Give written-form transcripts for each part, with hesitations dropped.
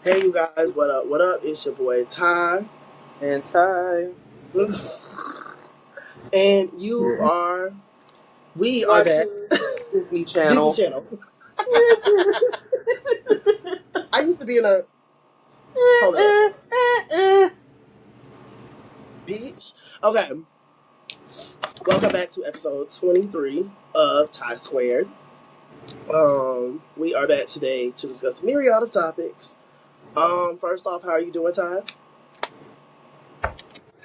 Hey you guys, what up? What up? It's your boy Ty. And Ty. And we are back. Watching Disney Disney Channel. Channel. I used to be in a, hold up, beach. Okay, welcome back to episode 23 of Ty Squared. We are back today to discuss a myriad of topics. First off, how are you doing, Ty?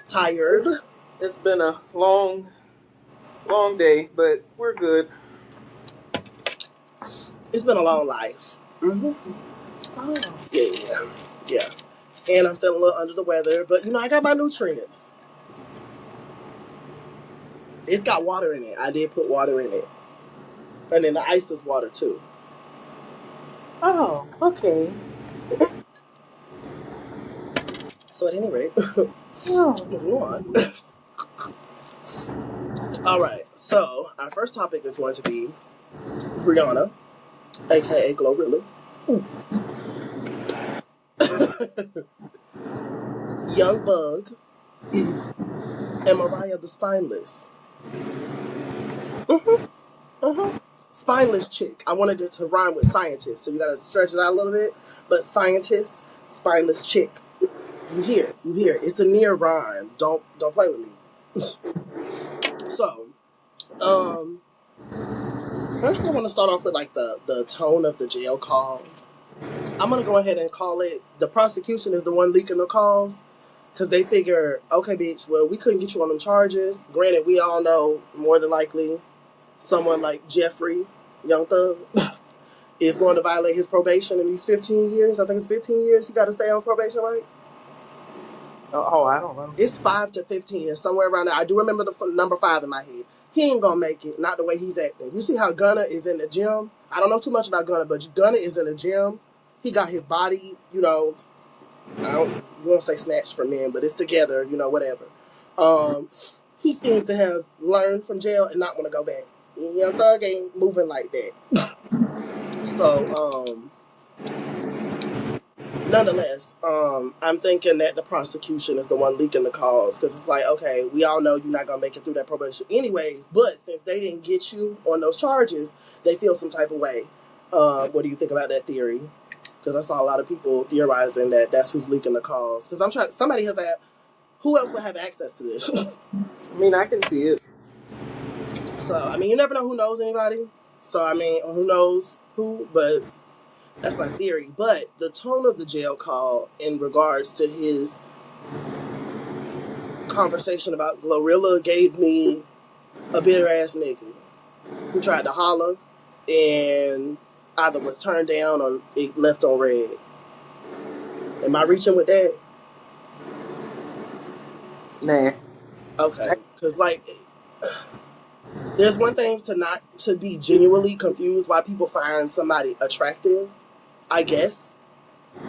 Tired? It's been a long day, but we're good. It's been a long life. Mm-hmm. Oh. Yeah. And I'm feeling a little under the weather, but I got my nutrients. It's got water in it. I did put water in it. And then the ice is water too. Oh, okay. So at any rate, Oh. moving on. Alright, so our first topic is going to be Brianna, aka Glorilla. Young Bug, and Mariah the Spineless. Spineless chick. I wanted it to rhyme with scientist, so you gotta stretch it out a little bit. But scientist, spineless chick. You hear it. It's a near rhyme. Don't play with me. So, first I want to start off with like the tone of the jail call. I'm gonna go ahead and call it the prosecution is the one leaking the calls. Because they figure, okay, bitch, well, we couldn't get you on them charges. Granted, we all know more than likely someone like Jeffrey, Young Thug, is going to violate his probation in these 15 years. I think it's 15 years he got to stay on probation, right? Oh, I don't know. It's 5 to 15, and somewhere around there. I do remember the number 5 in my head. He ain't going to make it, not the way he's acting. You see how Gunna is in the gym? I don't know too much about Gunna, but Gunna is in the gym. He got his body, I don't want to say snatched from men, but it's together, whatever. He seems to have learned from jail and not want to go back. Young Thug ain't moving like that. So, nonetheless, I'm thinking that the prosecution is the one leaking the calls because it's like, okay, we all know you're not gonna make it through that probation anyways. But since they didn't get you on those charges, they feel some type of way. What do you think about that theory? Because I saw a lot of people theorizing that that's who's leaking the calls. Because somebody has that. Who else would have access to this? I mean, I can see it. So, you never know who knows anybody. So, who knows who, but that's my theory. But the tone of the jail call in regards to his conversation about Glorilla gave me a bitter-ass nigga who tried to holler and either was turned down or it left on red. Am I reaching with that? Nah. Okay. Because, there's one thing to not to be genuinely confused why people find somebody attractive, I guess.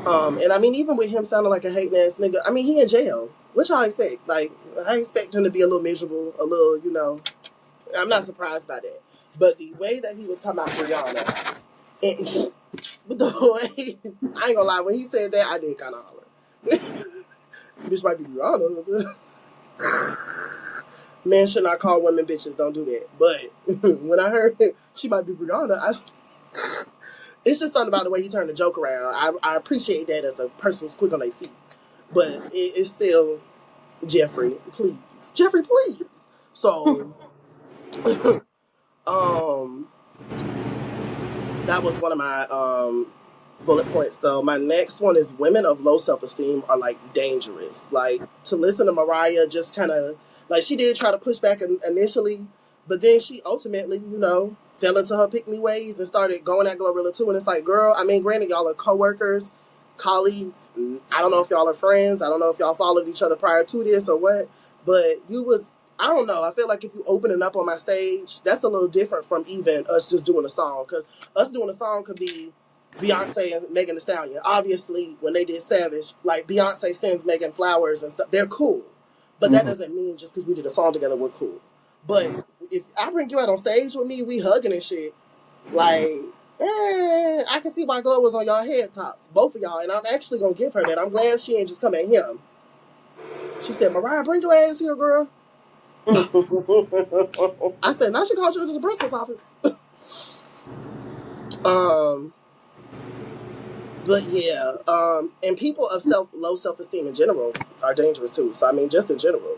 And even with him sounding like a hating ass nigga, he in jail. What y'all expect? I expect him to be a little miserable, a little, I'm not surprised by that. But the way that he was talking about Brianna, and the way, I ain't gonna lie, when he said that, I did kind of holler. Bitch might be Brianna. Men should not call women bitches, don't do that. But when I heard she might be Brianna, it's just something about the way he turned the joke around. I appreciate that as a person who's quick on their feet. But it's still, Jeffrey, please. Jeffrey, please. So, that was one of my bullet points, though. My next one is women of low self-esteem are, dangerous. To listen to Mariah just kind of, she did try to push back initially, but then she ultimately, fell into her pick-me ways and started going at Glorilla too. And it's like, girl, granted, y'all are co-workers, colleagues. I don't know if y'all are friends. I don't know if y'all followed each other prior to this or what, but I don't know. I feel like if you opening up on my stage, that's a little different from even us just doing a song. Because us doing a song could be Beyonce and Megan Thee Stallion. Obviously, when they did Savage, Beyonce sends Megan flowers and stuff. They're cool. But that doesn't mean just because we did a song together, we're cool. But if I bring you out on stage with me, we hugging and shit, I can see why Glow was on y'all head tops, both of y'all, and I'm actually gonna give her that. I'm glad she ain't just come at him. She said, Mariah, bring your ass here, girl. I said, now she called you into the principal's office. But yeah, and people of low self-esteem in general are dangerous too. So I mean, just in general,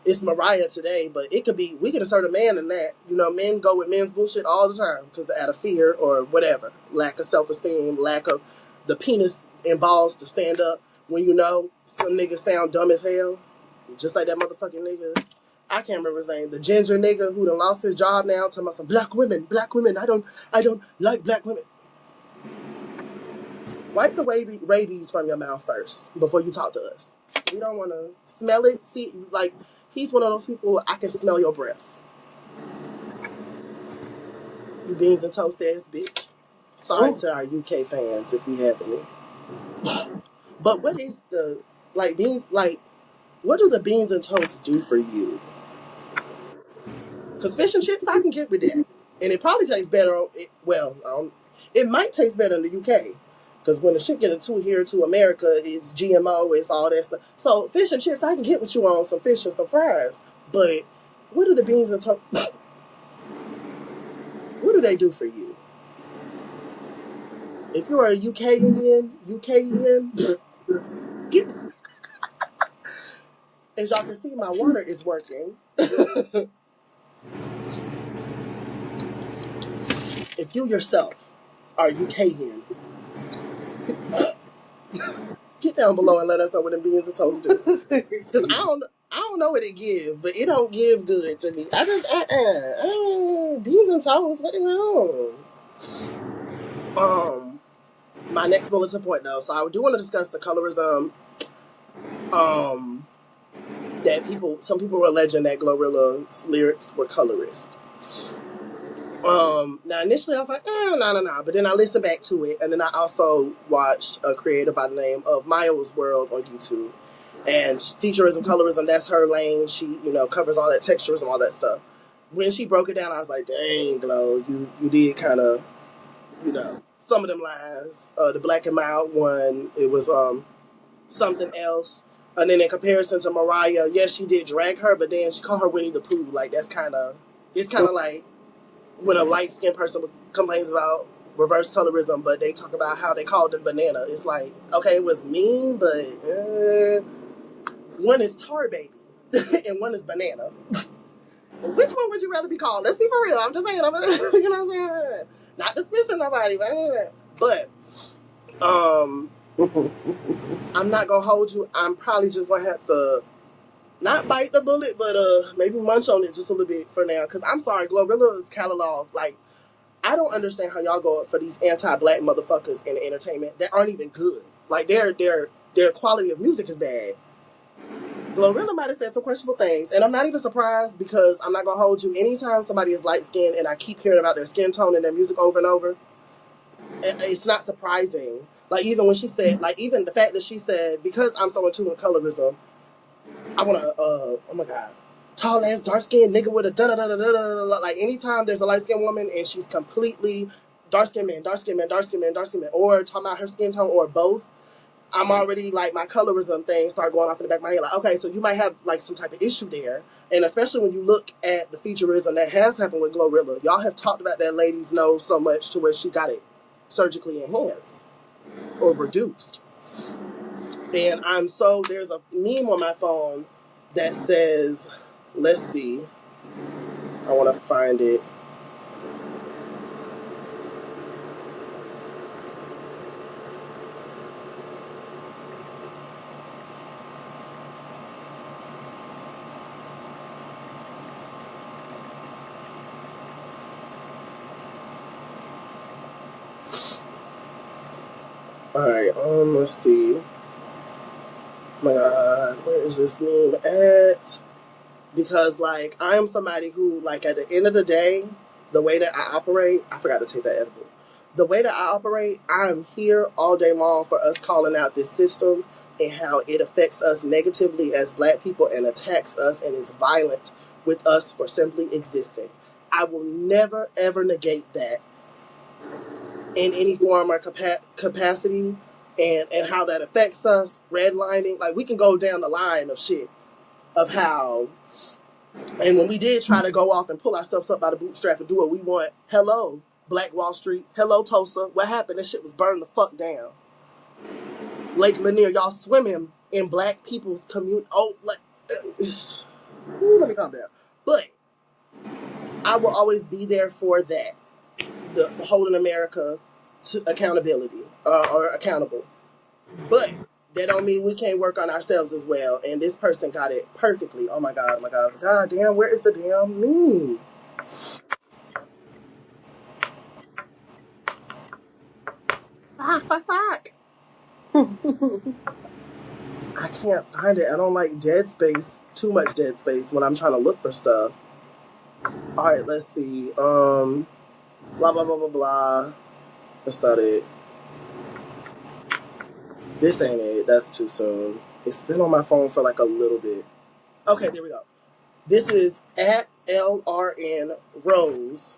it's Mariah today, but we could assert a man in that. Men go with men's bullshit all the time because out of fear or whatever, lack of self-esteem, lack of the penis and balls to stand up when some niggas sound dumb as hell, just like that motherfucking nigga. I can't remember his name. The ginger nigga who done lost his job now, talking about some black women. I don't like black women. Wipe the rabies from your mouth first before you talk to us. We don't want to smell it. See, like, he's one of those people, I can smell your breath. You beans and toast ass bitch. Sorry to our UK fans if we have any. But what is what do the beans and toast do for you? Because fish and chips, I can get with that. And it probably tastes better, it might taste better in the UK. Because when the shit get into here to America, it's GMO, it's all that stuff. So fish and chips, I can get with you on some fish and some fries. But what do the beans and toast, what do they do for you? If you're a UKian, get, as y'all can see, my water is working. If you yourself are UKian, get down below and let us know what the beans and toast do. Because I don't know what it gives, but it don't give good to me. I just beans and toast. What my next bulletin point though. So I do want to discuss the colorism. That some people were alleging that Glorilla's lyrics were colorist. Now initially I was like, no. But then I listened back to it, and then I also watched a creator by the name of Maya's World on YouTube. And featurism, colorism, that's her lane. She, covers all that texturism, all that stuff. When she broke it down, I was like, dang, Glow, you did kind of, some of them lines. The Black and Mild one, it was something else. And then in comparison to Mariah, yes, she did drag her, but then she called her Winnie the Pooh. Like, it's kind of like when a light-skinned person complains about reverse colorism, but they talk about how they called them banana. It's like, okay, it was mean, but one is tar baby and one is banana. Which one would you rather be called? Let's be for real. I'm just saying, you know what I'm saying? Not dismissing nobody, but I'm not gonna hold you. I'm probably just gonna have to not bite the bullet, but maybe munch on it just a little bit for now. Because I'm sorry, Glorilla's catalog, like, I don't understand how y'all go for these anti-black motherfuckers in entertainment that aren't even good. Like, their quality of music is bad. Glorilla might have said some questionable things, and I'm not even surprised because I'm not gonna hold you. Anytime somebody is light-skinned and I keep hearing about their skin tone and their music over and over, it's not surprising. Like, even when she said, like, even the fact that she said, because I'm so in tune with colorism, I want to, oh my God, tall ass, dark skinned nigga with a da da da da da da. Like, anytime there's a light skinned woman and she's completely dark skinned man, or talking about her skin tone or both, I'm already, like, my colorism thing start going off in the back of my head. Like, okay, so you might have, like, some type of issue there. And especially when you look at the featurism that has happened with Glorilla. Y'all have talked about that lady's nose so much to where she got it surgically enhanced or reduced. And there's a meme on my phone that says, let's see, I want to find it. Alright, let's see. Oh my God, where is this meme at? Because, like, I am somebody who, like, at the end of the day, the way that I operate, I forgot to take that edible. The way that I operate, I'm here all day long for us calling out this system and how it affects us negatively as black people and attacks us and is violent with us for simply existing. I will never, ever negate that. in any form or capacity, and how that affects us, redlining. Like, we can go down the line of shit of how, and when we did try to go off and pull ourselves up by the bootstrap and do what we want, hello, Black Wall Street, hello, Tulsa, what happened? This shit was burned the fuck down. Lake Lanier, y'all swimming in black people's community. Oh, like, let me calm down. But I will always be there for that. The holding America to accountability or accountable. But that don't mean we can't work on ourselves as well. And this person got it perfectly. Oh my God, oh my God. God damn, where is the damn meme? Fuck. I can't find it. I don't like dead space, too much dead space when I'm trying to look for stuff. All right, let's see. Blah, blah, blah, blah, blah. That's not it. This ain't it. That's too soon. It's been on my phone for like a little bit. Okay, there we go. This is at LRN Rose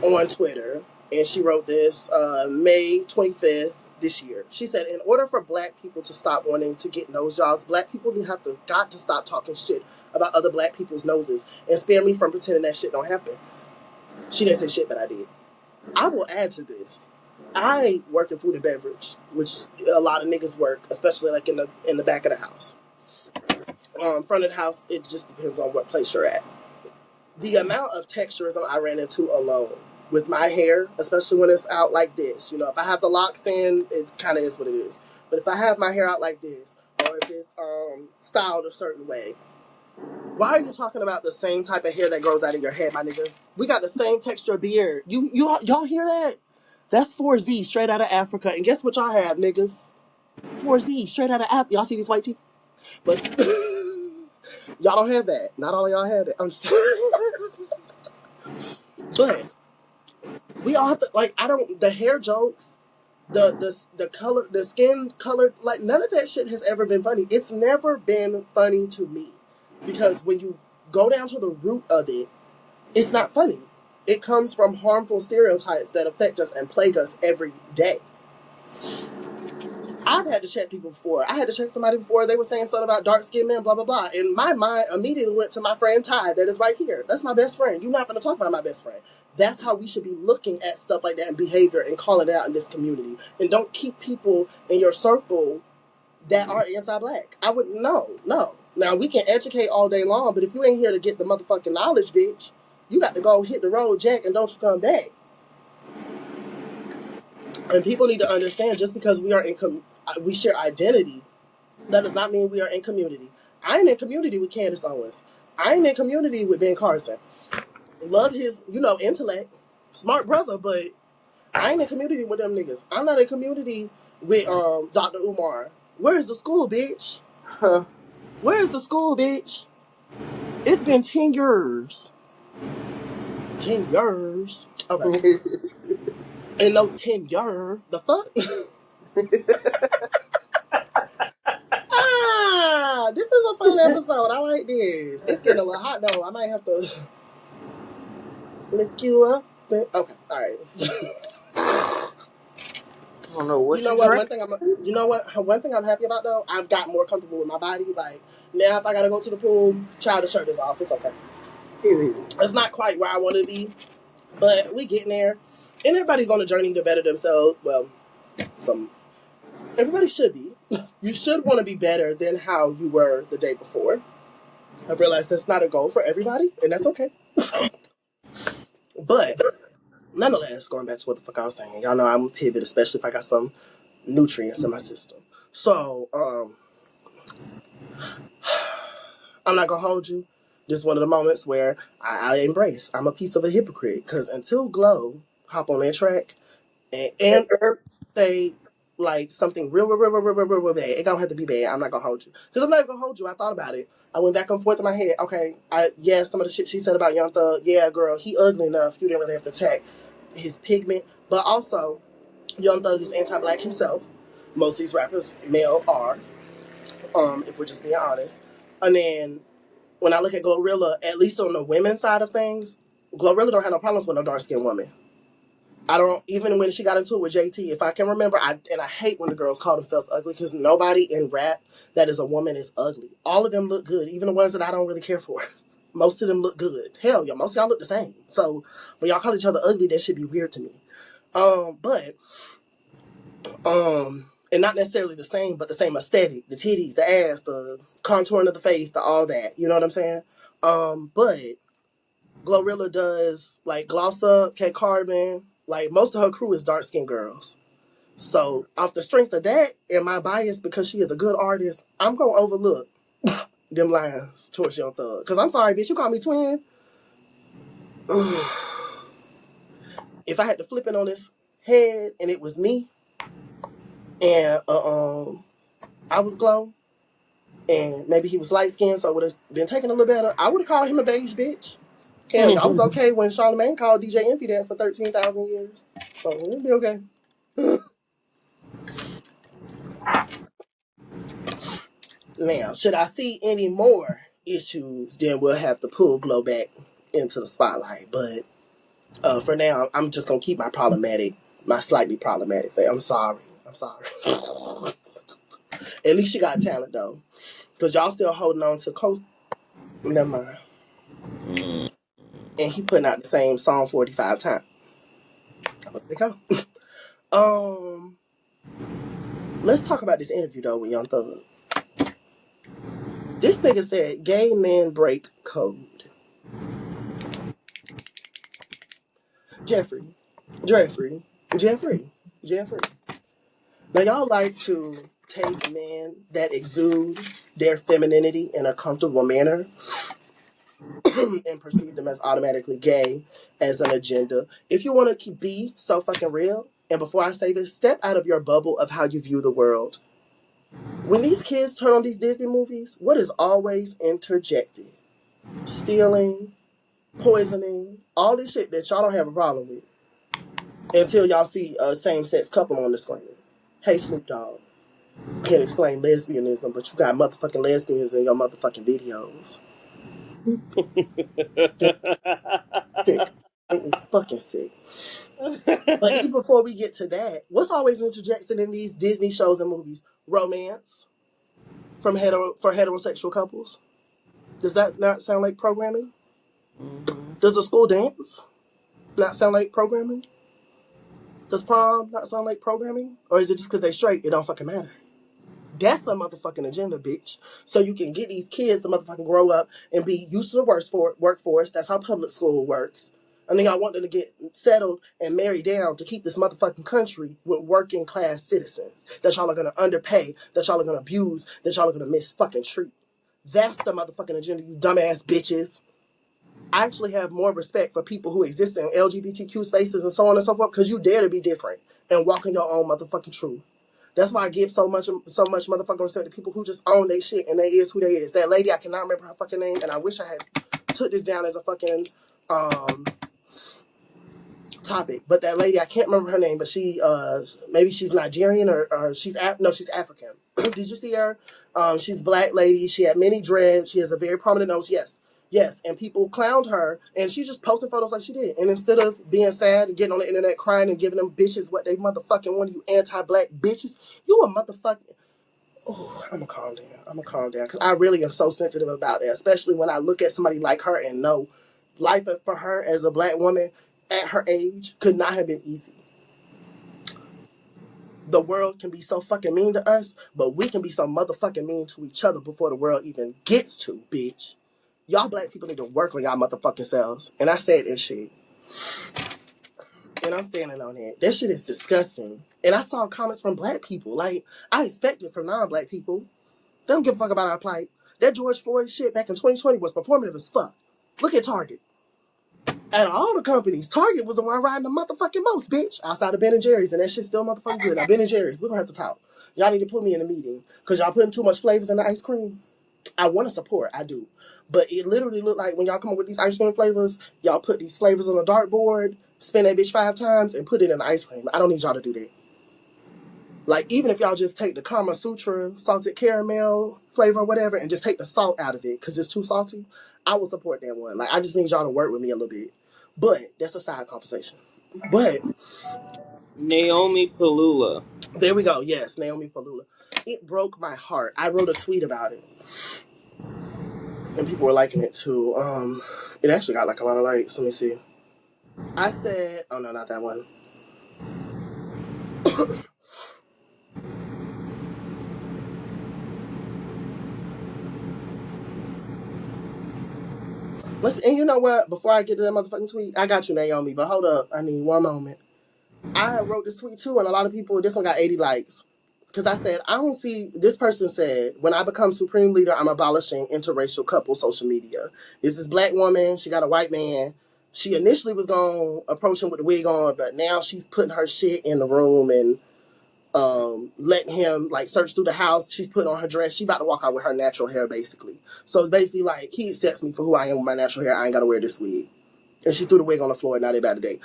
on Twitter. And she wrote this May 25th this year. She said, in order for black people to stop wanting to get nose jobs, black people got to stop talking shit about other black people's noses and spare me from pretending that shit don't happen. She didn't say shit, but I did. I will add to this. I work in food and beverage, which a lot of niggas work, especially like in the back of the house. Front of the house, it just depends on what place you're at. The amount of texturism I ran into alone with my hair, especially when it's out like this. You know, if I have the locks in, it kind of is what it is. But if I have my hair out like this, or if it's styled a certain way, why are you talking about the same type of hair that grows out of your head, my nigga? We got the same texture beard. Y'all hear that? That's 4Z straight out of Africa. And guess what y'all have, niggas? 4Z straight out of Africa. Y'all see these white teeth? But y'all don't have that. Not all of y'all have that. I'm just But we all have to, like, the hair jokes, the color, the skin color, like, none of that shit has ever been funny. It's never been funny to me. Because when you go down to the root of it, it's not funny. It comes from harmful stereotypes that affect us and plague us every day. I've had to check people before. I had to check somebody before. They were saying something about dark-skinned men, blah, blah, blah. And my mind immediately went to my friend Ty that is right here. That's my best friend. You're not going to talk about my best friend. That's how we should be looking at stuff like that and behavior and calling it out in this community. And don't keep people in your circle that are anti-black. I would, no. Now, we can educate all day long, but if you ain't here to get the motherfucking knowledge, bitch, you got to go hit the road, Jack, and don't you come back. And people need to understand, just because we are we share identity, that does not mean we are in community. I'm in community with Candace Owens. I'm in community with Ben Carson. Love his, intellect. Smart brother, but I ain't in community with them niggas. I'm not in community with Dr. Umar. Where's the school, bitch? Where's the school, bitch? It's been 10 years. 10 years. Okay. And no 10 year. The fuck? This is a fun episode. I like this. It's getting a little hot though. I might have to lick you up. Okay, all right. I don't know what You know what? One thing I'm happy about though. I've gotten more comfortable with my body. Like now, if I gotta go to the pool, child, the shirt is off. It's okay. It's not quite where I want to be, but we getting there. And everybody's on a journey to better themselves. Well, everybody should be. You should want to be better than how you were the day before. I realize that's not a goal for everybody, and that's okay. But nonetheless, going back to what the fuck I was saying, y'all know I'm a pivot, especially if I got some nutrients in my system. So, I'm not gonna hold you. This is one of the moments where I embrace. I'm a piece of a hypocrite, because until Glow hop on that track and say like something real bad, it don't have to be bad. I'm not gonna hold you, because I'm not gonna hold you. I thought about it. I went back and forth in my head. Okay, some of the shit she said about Young Thug. Yeah, girl, he ugly enough. You didn't really have to attack his pigment, but also Young Thug is anti-black himself. Most of these rappers, male, are. If we're just being honest. And then when I look at Glorilla, at least on the women's side of things, Glorilla don't have no problems with no dark-skinned woman. I don't, even when she got into it with JT, if I can remember, I hate when the girls call themselves ugly because nobody in rap that is a woman is ugly. All of them look good, even the ones that I don't really care for. Most of them look good. Hell, y'all, most of y'all look the same. So when y'all call each other ugly, that should be weird to me. But and not necessarily the same, but the same aesthetic, the titties, the ass, the contouring of the face, the all that. You know what I'm saying? But Glorilla does like Gloss Up, K Carbon, like most of her crew is dark skinned girls. So off the strength of that and my bias because she is a good artist, I'm gonna overlook them lines towards Young Thug. Cause I'm sorry, bitch, you call me twin. If I had to flip it on his head and it was me and I was Glow and maybe he was light skinned, so it would have been taken a little better, I would have called him a beige bitch. Hell yeah, I was okay when Charlamagne called DJ Envy that for 13,000 years. So it'll be okay. Now, should I see any more issues, then we'll have to pull Glow back into the spotlight. But for now, I'm just gonna keep my slightly problematic face. I'm sorry. At least she got talent though, cause y'all still holding on to Coach. Never mind. And he putting out the same song 45 times. There we go. Let's talk about this interview though with Young Thug. This nigga said gay men break code. Jeffrey. Jeffrey. Now y'all like to take men that exude their femininity in a comfortable manner and perceive them as automatically gay as an agenda. If you want to be so fucking real, and before I say this, step out of your bubble of how you view the world. When these kids turn on these Disney movies, what is always interjected? Stealing, poisoning, all this shit that y'all don't have a problem with until y'all see a same-sex couple on the screen. Hey, Snoop Dogg. You can't explain lesbianism, but you got motherfucking lesbians in your motherfucking videos. Sick. Fucking sick. But even before we get to that, what's always interjected in these Disney shows and movies? Romance from for heterosexual couples. Does that not sound like programming? Does a school dance not sound like programming? Does prom not sound like programming? Or is it just because they straight, it don't fucking matter? That's the motherfucking agenda, bitch. So you can get these kids to motherfucking grow up and be used to the workforce. That's how public school works. I think I want them to get settled and married down to keep this motherfucking country with working class citizens that y'all are going to underpay, that y'all are going to abuse, that y'all are going to misfucking treat. That's the motherfucking agenda, you dumbass bitches. I actually have more respect for people who exist in LGBTQ spaces and so on and so forth because you dare to be different and walk in your own motherfucking truth. That's why I give so much motherfucking respect to people who just own their shit and they is who they is. That lady, I cannot remember her fucking name, and I wish I had took this down as a fucking topic. But that lady, I can't remember her name, but she maybe she's Nigerian or she's she's African. Did you see her? She's a black lady. She had many dreads. She has a very prominent nose. Yes, and people clowned her, and she just posted photos like she did. And instead of being sad and getting on the internet crying and giving them bitches what they motherfucking want, you anti-black bitches, you a motherfucking... Oh, I'm gonna calm down, because I really am so sensitive about that, especially when I look at somebody like her and know life for her as a black woman at her age could not have been easy. The world can be so fucking mean to us, but we can be so motherfucking mean to each other before the world even gets to, bitch. Y'all black people need to work on y'all motherfucking selves. And I said this shit. And I'm standing on it. That shit is disgusting. And I saw comments from black people. Like, I expect it from non-black people. They don't give a fuck about our plight. That George Floyd shit back in 2020 was performative as fuck. Look at Target. Out of all the companies, Target was the one riding the motherfucking most, bitch. Outside of Ben and Jerry's, and that shit's still motherfucking good. Now, Ben and Jerry's, we're gonna have to talk. Y'all need to put me in a meeting. Because y'all putting too much flavors in the ice cream. I want to support, I do. But it literally looked like when y'all come up with these ice cream flavors, y'all put these flavors on a dartboard, spin that bitch 5 times, and put it in the ice cream. I don't need y'all to do that. Like, even if y'all just take the Kama Sutra salted caramel flavor or whatever and just take the salt out of it because it's too salty, I will support that one. Like, I just need y'all to work with me a little bit. But that's a side conversation. But Naomi Palula. there we go. Yes, Naomi Palula. It broke my heart. I wrote a tweet about it, and people were liking it too. It actually got like a lot of likes. Let me see. I said, oh no, not that one. And you know what? Before I get to that motherfucking tweet, I got you, Naomi. But hold up, I need one moment. I wrote this tweet too, and a lot of people. This one got 80 likes. Because I said, I don't see, this person said, when I become supreme leader, I'm abolishing interracial couple social media. This is black woman. She got a white man. She initially was going to approach him with the wig on, but now she's putting her shit in the room and letting him like search through the house. She's putting on her dress. She about to walk out with her natural hair, basically. So it's basically like, he accepts me for who I am with my natural hair. I ain't got to wear this wig. And she threw the wig on the floor, and now they about to date.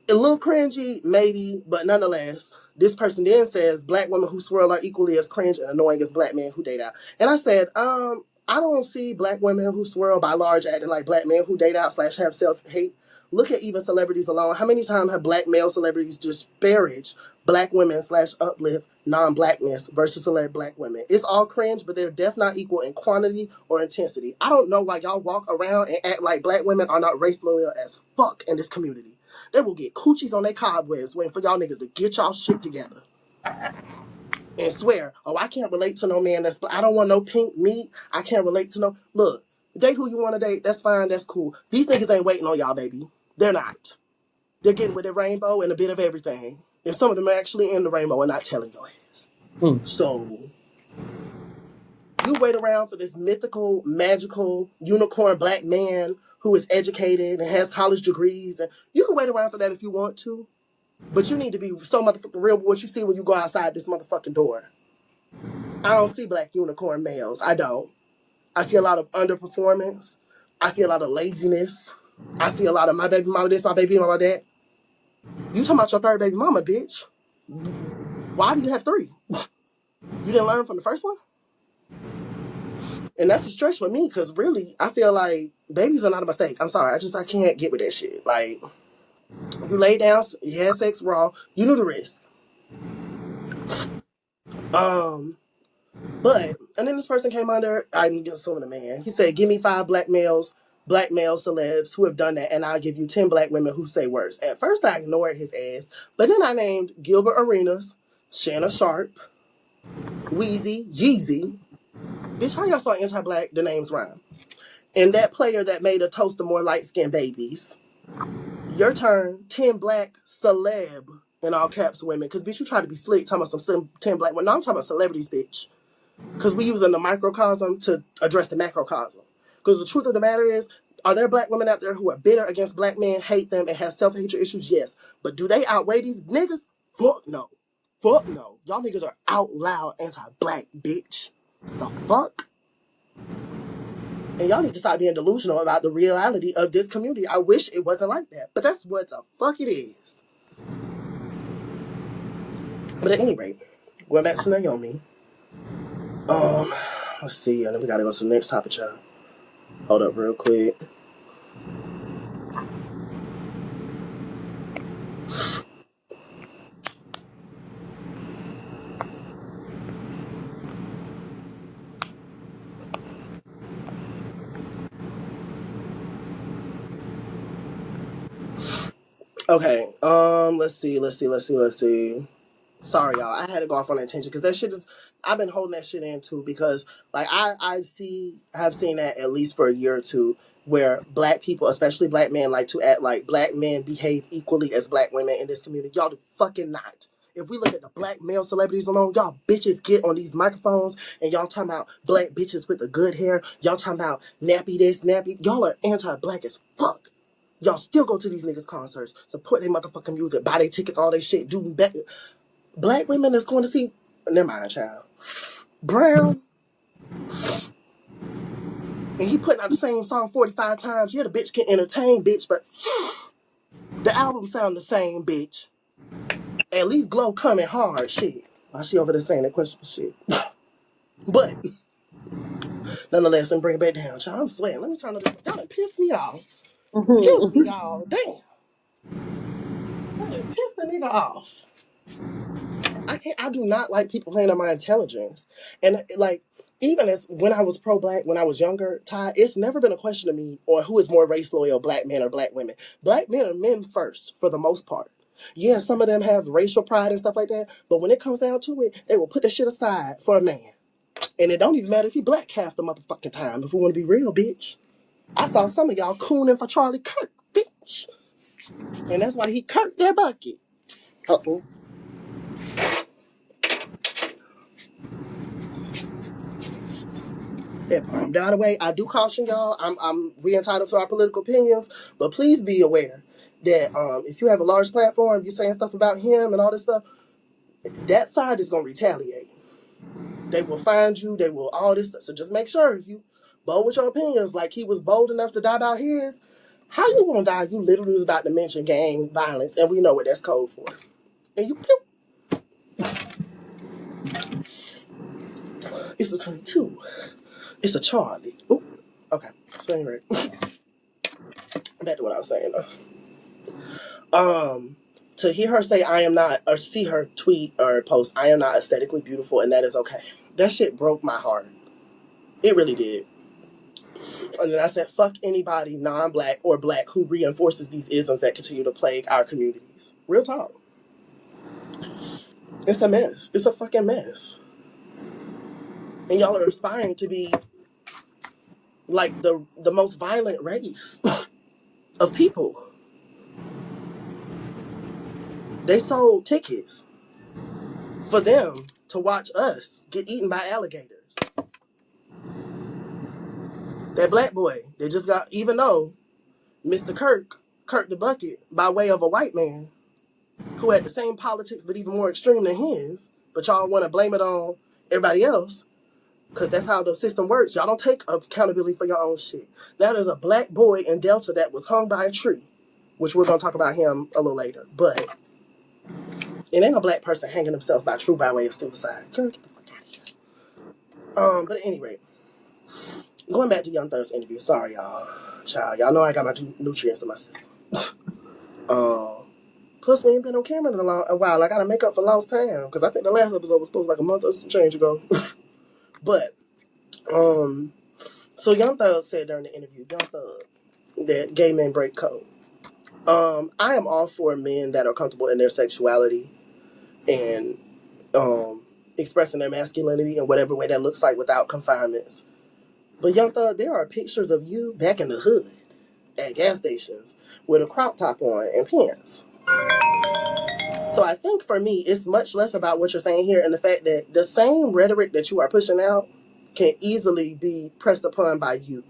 A little cringy, maybe, but nonetheless, this person then says black women who swirl are equally as cringe and annoying as black men who date out. And I said, I don't see black women who swirl by large acting like black men who date out / have self-hate. Look at even celebrities alone. How many times have black male celebrities disparaged black women / uplift non-blackness versus select black women? It's all cringe, but they're definitely not equal in quantity or intensity. I don't know why y'all walk around and act like black women are not race loyal as fuck in this community. They will get coochies on their cobwebs waiting for y'all niggas to get y'all shit together. And swear, oh, I can't relate to no man I don't want no pink meat. I can't relate to no, look, date who you want to date, that's fine, that's cool. These niggas ain't waiting on y'all, baby. They're not. They're getting with a rainbow and a bit of everything. And some of them are actually in the rainbow and not telling your ass. So, you wait around for this mythical, magical, unicorn black man who is educated and has college degrees. And you can wait around for that if you want to. But you need to be so motherfucking real with what you see when you go outside this motherfucking door. I don't see black unicorn males. I don't. I see a lot of underperformance. I see a lot of laziness. I see a lot of my baby mama this, my baby mama that. You talking about your third baby mama, bitch. Why do you have 3? You didn't learn from the first one? And that's a stretch for me, because really, I feel like babies are not a mistake. I'm sorry. I can't get with that shit. Like, you lay down, you had sex raw, you knew the risk. But, and then this person came under, I'm assuming a man. He said, give me 5 black male celebs who have done that, and I'll give you 10 black women who say worse. At first, I ignored his ass, but then I named Gilbert Arenas, Shanna Sharp, Wheezy, Yeezy. Bitch, how y'all saw anti-black? The names rhyme. And that player that made a toast of more light-skinned babies. Your turn, 10 black celeb, in all caps, women. Because, bitch, you try to be slick, talking about some 10 black women. No, I'm talking about celebrities, bitch. Because we using the microcosm to address the macrocosm. Because the truth of the matter is, are there black women out there who are bitter against black men, hate them, and have self-hatred issues? Yes. But do they outweigh these niggas? Fuck no. Fuck no. Y'all niggas are out loud anti-black, bitch. The fuck? And y'all need to stop being delusional about the reality of this community. I wish it wasn't like that. But that's what the fuck it is. But at any rate, going back to Naomi. Let's see. And then we gotta go to the next topic, y'all. Hold up real quick. Okay. Let's see. Sorry, y'all. I had to go off on that tangent because that shit is. I've been holding that shit in too because, like, I have seen that at least for a year or two where black people, especially black men, like to act like black men behave equally as black women in this community. Y'all do fucking not. If we look at the black male celebrities alone, y'all bitches get on these microphones and y'all talking about black bitches with the good hair. Y'all talking about nappy this, nappy. Y'all are anti-black as fuck. Y'all still go to these niggas' concerts, support their motherfucking music, buy their tickets, all their shit, do better. Black women that's going to see, never mind, child. Brown, and he putting out the same song 45 times. Yeah, the bitch can entertain, bitch, but the album sound the same, bitch. At least Glow coming hard, shit. Why she over there saying that questionable shit? But, nonetheless, and bring it back down, child. I'm sweating. Let me turn on this. Y'all done piss me off. Excuse me, y'all. Damn. Piss the nigga off. I do not like people playing on my intelligence. And like, even as when I was pro-black, when I was younger, Ty, it's never been a question to me on who is more race loyal, black men or black women. Black men are men first, for the most part. Yeah, some of them have racial pride and stuff like that, but when it comes down to it, they will put the shit aside for a man. And it don't even matter if he black half the motherfucking time, if we want to be real, bitch. I saw some of y'all cooning for Charlie Kirk, bitch. And that's why he kirked that bucket. Uh-oh. That part. By the way, I do caution y'all. We entitled to our political opinions, but please be aware that if you have a large platform, you're saying stuff about him and all this stuff, that side is gonna retaliate. They will find you. They will all this stuff. So just make sure if you bold with your opinions, like he was bold enough to die about his, how you gonna die? You literally was about to mention gang violence, and we know what that's code for. And you, it's a 22. It's a Charlie. Ooh. Okay. So anyway, back to what I was saying. To hear her say I am not, or see her tweet or post, I am not aesthetically beautiful, and that is okay. That shit broke my heart. It really did. And then I said, fuck anybody non-black or black who reinforces these isms that continue to plague our communities. Real talk. It's a mess. It's a fucking mess. And y'all are aspiring to be like the most violent race of people. They sold tickets for them to watch us get eaten by alligators. That black boy, they just got, even though Mr. Kirk the Bucket, by way of a white man who had the same politics but even more extreme than his, but y'all want to blame it on everybody else because that's how the system works. Y'all don't take accountability for your own shit. Now there's a black boy in Delta that was hung by a tree, which we're going to talk about him a little later, but it ain't a black person hanging himself by a tree by way of suicide. Girl, get the fuck out of here. But at any rate, going back to Young Thug's interview, sorry y'all. Child, y'all know I got my nutrients in my system. Plus, we ain't been on camera in a while. I gotta make up for lost time because I think the last episode was supposed to be like a month or some change ago. But, so Young Thug said during the interview, Young Thug, that gay men break code. I am all for men that are comfortable in their sexuality and expressing their masculinity in whatever way that looks like without confinements. But Young Thug, there are pictures of you back in the hood at gas stations with a crop top on and pants. So I think for me, it's much less about what you're saying here and the fact that the same rhetoric that you are pushing out can easily be pressed upon by you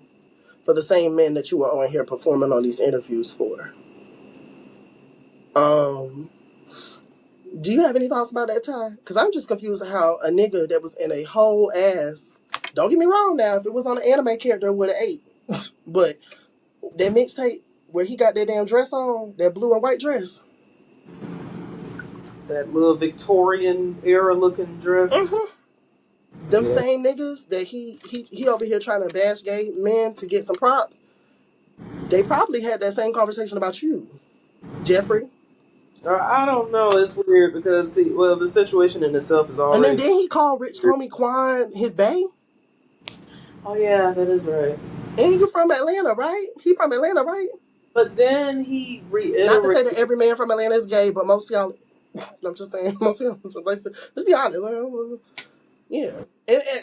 for the same men that you are on here performing on these interviews for. Do you have any thoughts about that, Ty? Because I'm just confused how a nigga that was in a whole ass, don't get me wrong now, if it was on an anime character, it would have ate. But that mixtape where he got that damn dress on, that blue and white dress. That little Victorian era looking dress. Mm-hmm. Them same niggas that he over here trying to bash gay men to get some props, they probably had that same conversation about you, Jeffrey. I don't know. It's weird because the situation in itself is And then already. he called Rich Homie Quan his bae. Oh yeah, that is right. And you from Atlanta, right? He from Atlanta, right? But then he Not to say that reiterated. every man from Atlanta is gay, but most of y'all, I'm just saying, most of y'all, let's be honest. Yeah.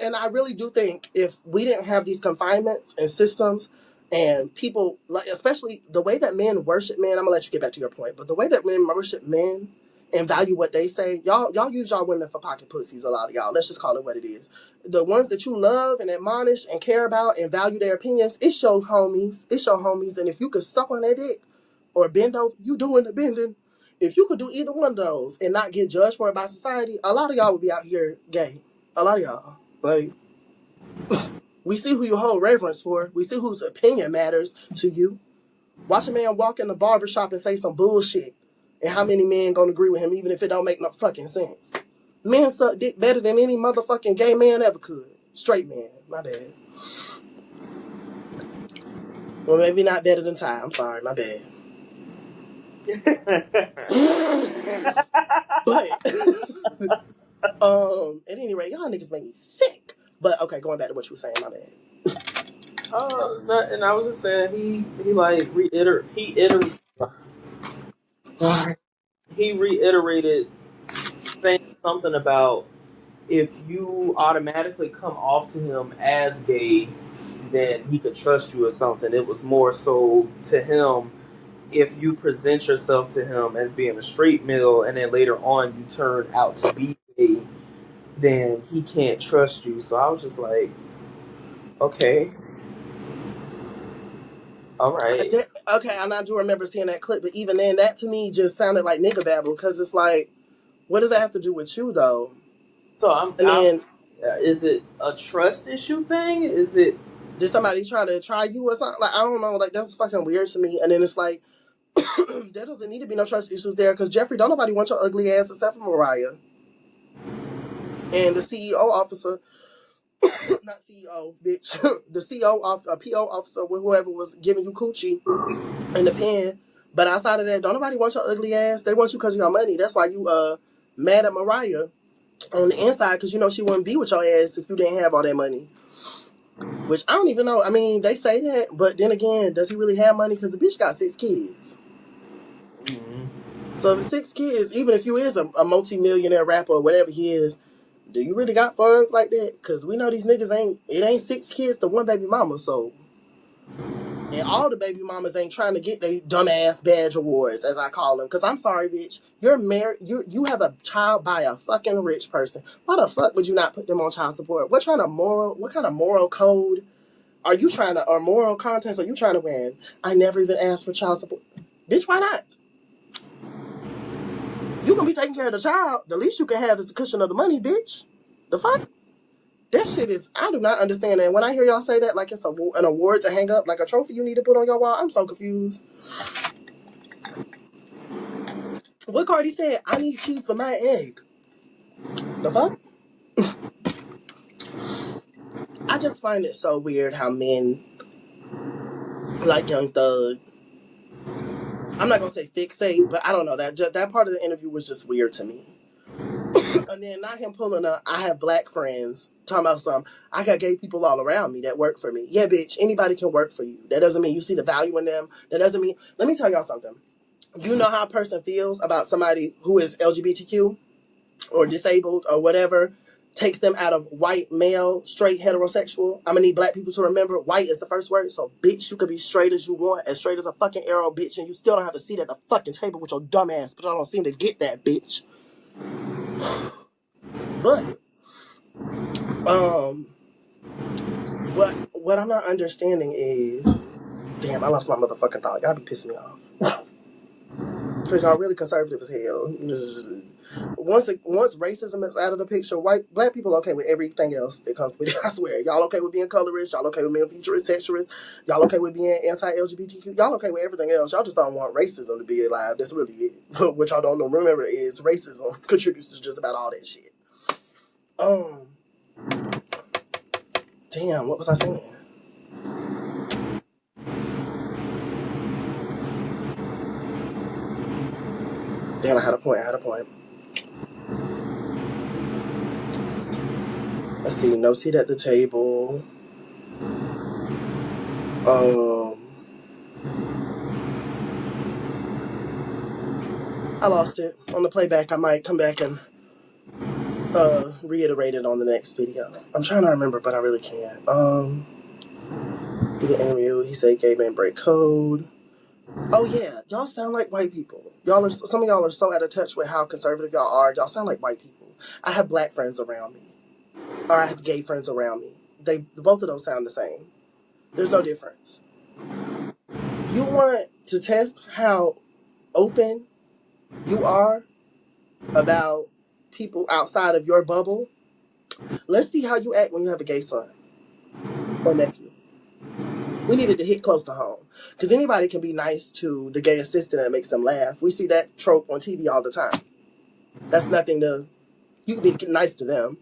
And I really do think if we didn't have these confinements and systems and people, like especially the way that men worship men, I'm going to let you get back to your point, but the way that men worship men and value what they say, y'all use y'all women for pocket pussies, a lot of y'all. Let's just call it what it is. The ones that you love and admonish and care about and value their opinions, it's your homies. It's your homies. And if you could suck on their dick or bend over, you doing the bending. If you could do either one of those and not get judged for it by society, a lot of y'all would be out here gay. A lot of y'all. Like, we see who you hold reverence for. We see whose opinion matters to you. Watch a man walk in the barbershop and say some bullshit. And how many men gonna agree with him even if it don't make no fucking sense? Men suck dick better than any motherfucking gay man ever could. Straight man. My bad. Well, maybe not better than Ty. I'm sorry. My bad. But at any rate, y'all niggas make me sick. But okay, going back to what you were saying, my bad. And I was just saying he like sorry. He reiterated saying something about if you automatically come off to him as gay, then he could trust you or something. It was more so to him if you present yourself to him as being a straight male and then later on you turn out to be gay, then he can't trust you. So I was just like, okay, all right. Okay, and I do remember seeing that clip, but even then, that to me just sounded like nigga babble because it's like, what does that have to do with you though? So And then, is it a trust issue thing? Is it? did somebody try to try you or something? Like, I don't know. Like, that's fucking weird to me. And then it's like, there doesn't need to be no trust issues there because Jeffrey, don't nobody want your ugly ass except for Mariah. And the CEO officer, not CEO, bitch, the CEO PO officer, whoever was giving you coochie in the pen. But outside of that, don't nobody want your ugly ass. They want you because of your money. That's why you mad at Mariah on the inside because you know she wouldn't be with your ass if you didn't have all that money. Which I don't even know. I mean, they say that, but then again, does he really have money? Because the bitch got 6 kids. Mm-hmm. So if it's 6 kids, even if you is a multi-millionaire rapper or whatever he is, do you really got funds like that? Because we know these niggas ain't 6 kids to one baby mama. So, and all the baby mamas ain't trying to get they dumbass badge awards, as I call them. Because I'm sorry, bitch, you're married, you have a child by a fucking rich person. Why the fuck would you not put them on child support? What kind of moral code are you trying to, or moral contest are you trying to win? I never even asked for child support. Bitch, why not? You gonna be taking care of the child. The least you can have is the cushion of the money, bitch. The fuck? That shit is, I do not understand that. When I hear y'all say that, like it's an award to hang up, like a trophy you need to put on your wall, I'm so confused. What Cardi said, I need cheese for my egg. The fuck? I just find it so weird how men, like Young Thug, I'm not gonna say fixate, but I don't know, that part of the interview was just weird to me. And then not him pulling up, I have black friends talking about something. I got gay people all around me that work for me. Yeah, bitch, anybody can work for you. That doesn't mean you see the value in them. That doesn't mean, let me tell y'all something. You know how a person feels about somebody who is LGBTQ or disabled or whatever, takes them out of white, male, straight, heterosexual. I'm gonna need black people to remember white is the first word. So, bitch, you could be straight as you want, as straight as a fucking arrow, bitch, and you still don't have a seat at the fucking table with your dumb ass, but I don't seem to get that, bitch. But, what I'm not understanding is, damn, I lost my motherfucking thought. Y'all be pissing me off. Because y'all really conservative as hell. Once racism is out of the picture, black people okay with everything else that comes with it. I swear, y'all okay with being colorist, y'all okay with being futurist, texturist, y'all okay with being anti-LGBTQ, y'all okay with everything else. Y'all just don't want racism to be alive. That's really it. What y'all don't know, remember, is racism contributes to just about all that shit. Damn, what was I saying? Damn, I had a point. Let's see, no seat at the table. I lost it. On the playback, I might come back and reiterate it on the next video. I'm trying to remember, but I really can't. The interview, he said gay men break code. Oh yeah, y'all sound like white people. Some of y'all are so out of touch with how conservative y'all are. Y'all sound like white people. I have black friends around me, or I have gay friends around me. Both of those sound the same. There's no difference. You want to test how open you are about people outside of your bubble? Let's see how you act when you have a gay son or nephew. We needed to hit close to home. Because anybody can be nice to the gay assistant and it makes them laugh. We see that trope on TV all the time. That's nothing to... You can be nice to them.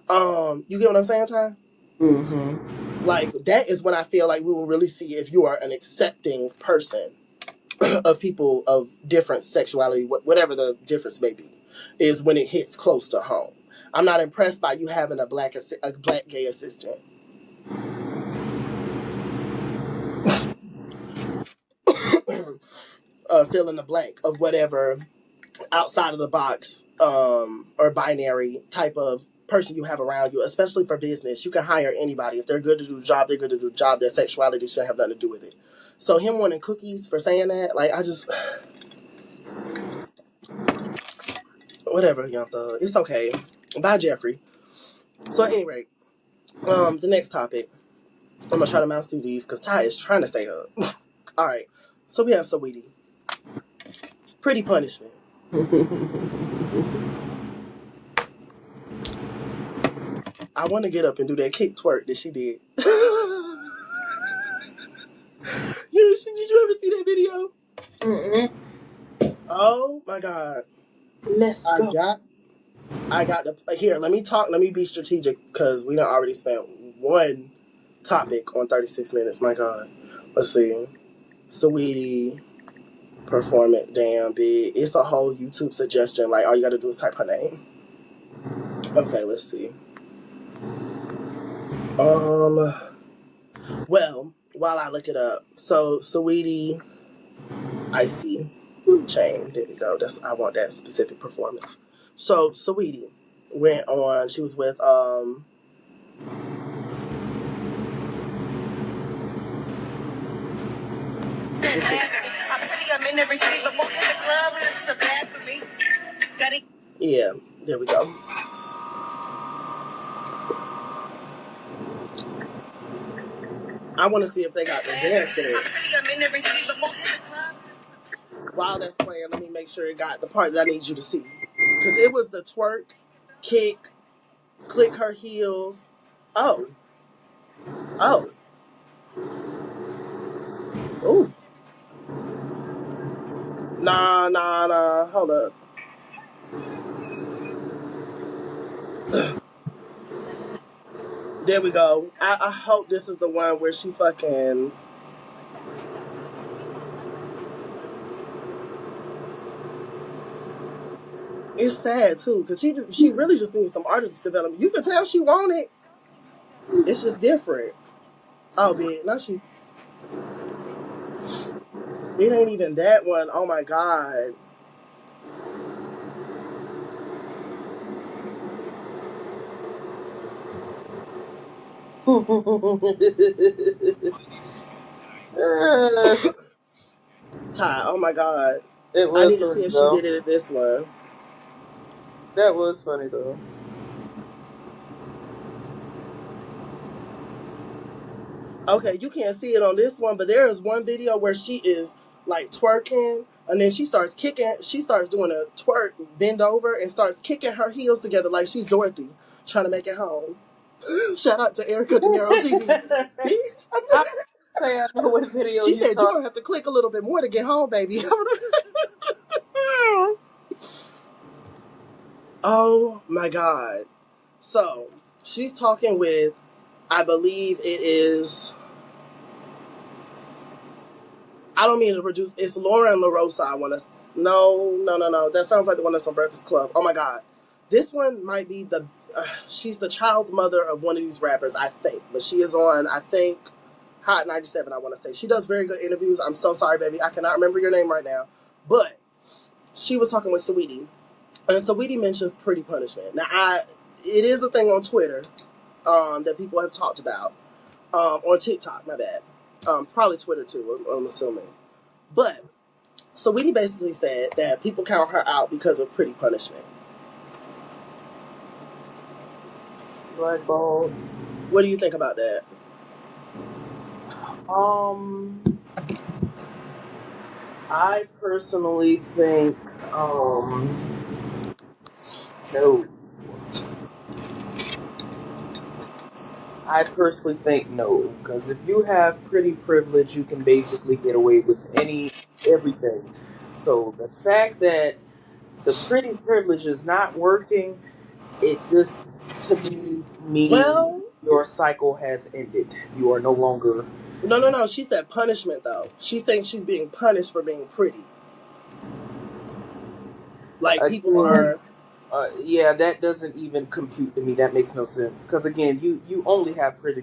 You get what I'm saying, Ty? Mm-hmm. Like, that is when I feel like we will really see if you are an accepting person. of people of different sexuality, whatever the difference may be, is when it hits close to home. I'm not impressed by you having a black gay assistant. Fill in the blank of whatever outside of the box or binary type of person you have around you, especially for business. You can hire anybody. If they're good to do the job, they're good to do the job. Their sexuality shouldn't have nothing to do with it. So him wanting cookies for saying that, like, I just, whatever, young thug. It's okay. Bye, Jeffrey. So at any rate, the next topic. I'm gonna try to mouse through these because Ty is trying to stay up. All right. So we have Saweetie. Pretty punishment. I want to get up and do that kick twerk that she did. Did you ever see that video? Mm-mm. Oh my god. Let's go. I got the here. Let me talk. Let me be strategic because we done already spent one topic on 36 minutes. My god. Let's see. Saweetie performance damn big. It's a whole YouTube suggestion. Like all you got to do is type her name. Okay, let's see. Well, while I look it up, so Saweetie, Icy Chain. There we go. I want that specific performance. So Saweetie went on. She was with yeah, there we go. I want to see if they got the dance in it. While that's playing, let me make sure it got the part that I need you to see. Because it was the twerk, kick, click her heels. Oh. Oh. Ooh. Nah. Hold up. There we go. I hope this is the one where she fucking. It's sad too, because she really just needs some artist development. You can tell she want it. It's just different. Oh, bitch. Now she. It ain't even that one. Oh my god. Ty, oh my god. It I was need to see funny if she though. did it at this one. That was funny though. Okay, you can't see it on this one, but there is one video where she is like twerking and then she starts kicking, she starts doing a twerk, bend over and starts kicking her heels together like she's Dorothy trying to make it home. Shout out to Erica De Niro TV. Bitch. I say I know what video She you said you're talk. gonna have to click a little bit more to get home, baby. Oh my god. So she's talking with, I believe it is, I don't mean to produce. It's Lauren LaRosa. I want to. No. That sounds like the one that's on Breakfast Club. Oh my god, this one might be the. She's the child's mother of one of these rappers, I think. But she is on, I think, Hot 97. I want to say she does very good interviews. I'm so sorry, baby. I cannot remember your name right now. But she was talking with Saweetie, and Saweetie mentions Pretty Punishment. Now, it is a thing on Twitter that people have talked about. On TikTok, my bad. Probably Twitter too, I'm assuming. But Saweetie basically said that people count her out because of Pretty Punishment. Blackball. What do you think about that? I personally think no. I personally think no, because if you have pretty privilege, you can basically get away with everything. So the fact that the pretty privilege is not working, it just to me means Well, your cycle has ended. You are no longer. No. She said punishment though. She's saying she's being punished for being pretty. Like people Again, are. yeah, that doesn't even compute to me. That makes no sense. Because again, you only have pretty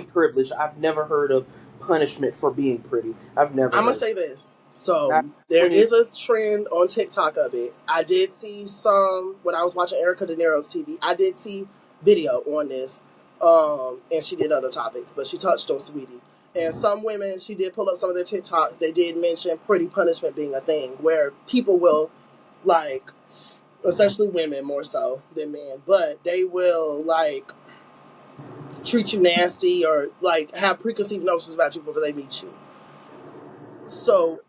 privilege. I've never heard of punishment for being pretty. I've never I'm gonna heard. say this. Not So there when you. is a trend on TikTok of it. I did see some when I was watching Erica De Niro's TV. I did see video on this, and she did other topics, but she touched on Sweetie. And some women, she did pull up some of their TikToks. They did mention pretty punishment being a thing where people will like, especially women more so than men, but they will like treat you nasty or like have preconceived notions about you before they meet you. So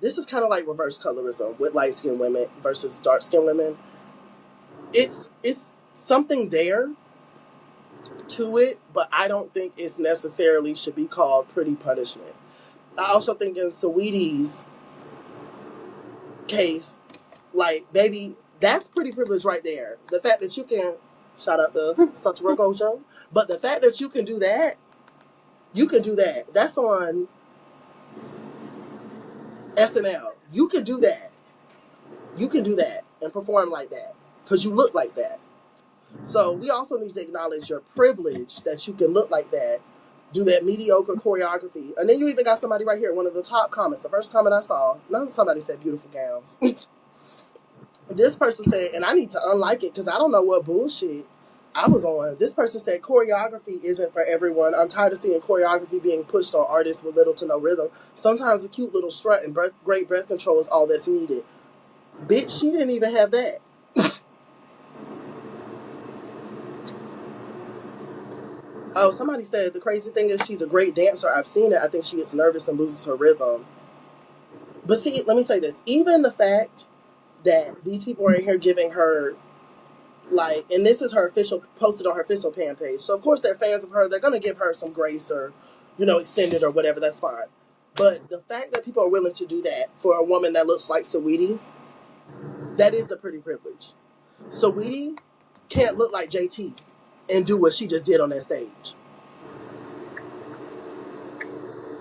this is kind of like reverse colorism with light skinned women versus dark skinned women. It's something there to it, but I don't think it's necessarily should be called pretty punishment. I also think in Saweetie's case, like baby, that's pretty privilege right there. The fact that you can shout out the Such Virgo show, but the fact that you can do that. That's on SNL. You can do that. You can do that and perform like that because you look like that. So we also need to acknowledge your privilege that you can look like that, do that mediocre choreography. And then you even got somebody right here, one of the top comments, the first comment I saw, somebody said beautiful gowns. This person said, and I need to unlike it because I don't know what bullshit I was on. This person said choreography isn't for everyone. I'm tired of seeing choreography being pushed on artists with little to no rhythm. Sometimes a cute little strut and great breath control is all that's needed. Bitch, she didn't even have that. Oh, somebody said the crazy thing is she's a great dancer. I've seen it. I think she gets nervous and loses her rhythm. But see, let me say this. Even the fact that these people are in here giving her, like, and this is her official, posted on her official fan page. So, of course, they're fans of her. They're going to give her some grace or, extended or whatever. That's fine. But the fact that people are willing to do that for a woman that looks like Saweetie, that is the pretty privilege. Saweetie can't look like JT and do what she just did on that stage.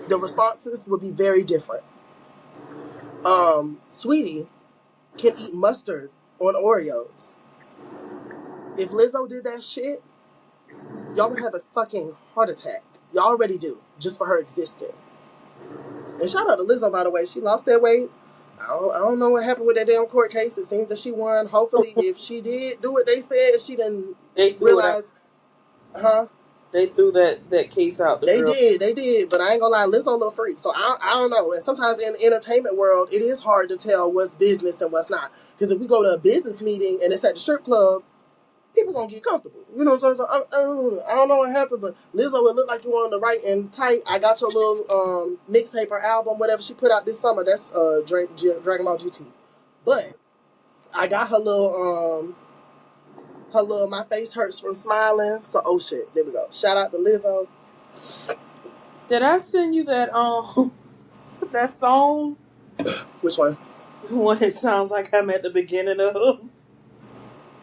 The responses would be very different. Sweetie can eat mustard on Oreos. If Lizzo did that shit, y'all would have a fucking heart attack. Y'all already do, just for her existing. And shout out to Lizzo, by the way. She lost that weight. I don't know what happened with that damn court case. It seems that she won. Hopefully, if she did do what they said, she didn't They threw it out. realize, huh? They threw that case out. The girl. They did, but I ain't gonna lie, Lizzo a little freak. So I don't know. And sometimes in the entertainment world, it is hard to tell what's business and what's not. Because if we go to a business meeting and it's at the strip club, people gonna get comfortable. You know what I'm saying? So I don't know what happened, but Lizzo, it looked like you were on the right and tight. I got your little mixtape or album, whatever she put out this summer. That's Dragon Ball GT. But I got her little my face hurts from smiling. So oh shit, there we go. Shout out to Lizzo. Did I send you that that song? Which one? The one that sounds like I'm at the beginning of.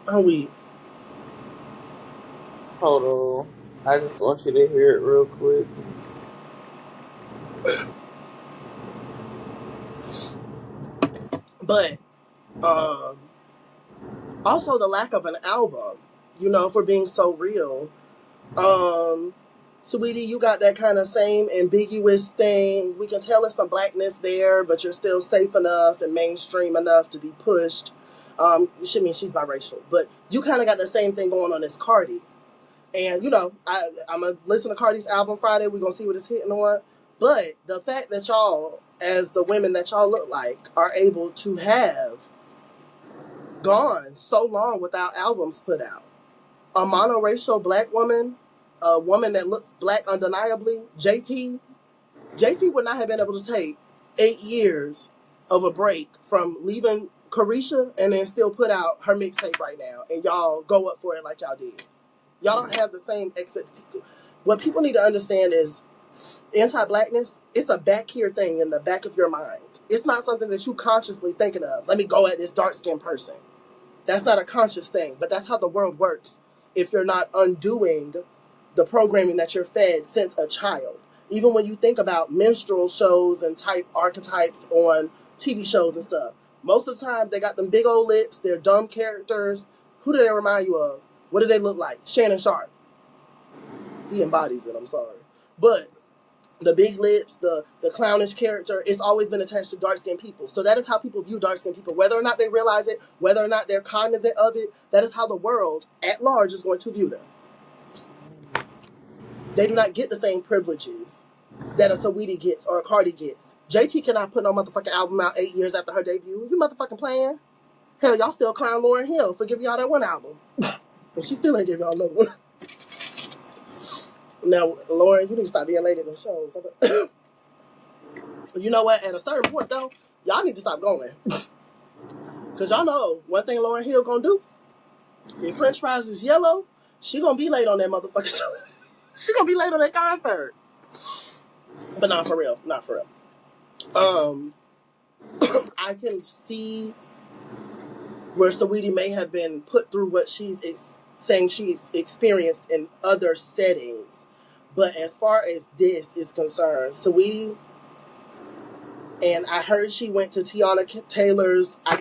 I'm weak. Hold on. I just want you to hear it real quick. But also the lack of an album, for being so real. Sweetie, you got that kind of same ambiguous thing. We can tell there's some blackness there, but you're still safe enough and mainstream enough to be pushed. She mean she's biracial, but you kind of got the same thing going on as Cardi. And I'm gonna listen to Cardi's album Friday. We're gonna see what it's hitting on. But the fact that y'all, as the women that y'all look like, are able to have gone so long without albums put out. A monoracial black woman, a woman that looks black undeniably, JT would not have been able to take 8 years of a break from leaving Carisha and then still put out her mixtape right now, and y'all go up for it like y'all did. Y'all don't have the same What people need to understand is anti-blackness, it's a back here thing in the back of your mind. It's not something that you consciously thinking of. Let me go at this dark-skinned person. That's not a conscious thing, but that's how the world works if you're not undoing the programming that you're fed since a child. Even when you think about minstrel shows and type archetypes on TV shows and stuff, most of the time they got them big old lips, they're dumb characters. Who do they remind you of? What do they look like? Shannon Sharp. He embodies it, I'm sorry. But the big lips, the clownish character, it's always been attached to dark-skinned people. So that is how people view dark-skinned people. Whether or not they realize it, whether or not they're cognizant of it, that is how the world at large is going to view them. They do not get the same privileges that a Saweetie gets or a Cardi gets. JT cannot put no motherfucking album out 8 years after her debut. You motherfucking playing? Hell, y'all still clown Lauryn Hill for giving y'all that one album. And she still ain't give y'all another one. Now, Lauren, you need to stop being late at those shows. You know what? At a certain point, though, y'all need to stop going. Because y'all know one thing Lauryn Hill gonna do. If French fries is yellow, she gonna be late on that motherfucking show. She gonna be late on that concert. But not for real. Not for real. I can see where Saweetie may have been put through what she's saying she's experienced in other settings. But as far as this is concerned, Saweetie, and I heard she went to Tiana Taylor's, I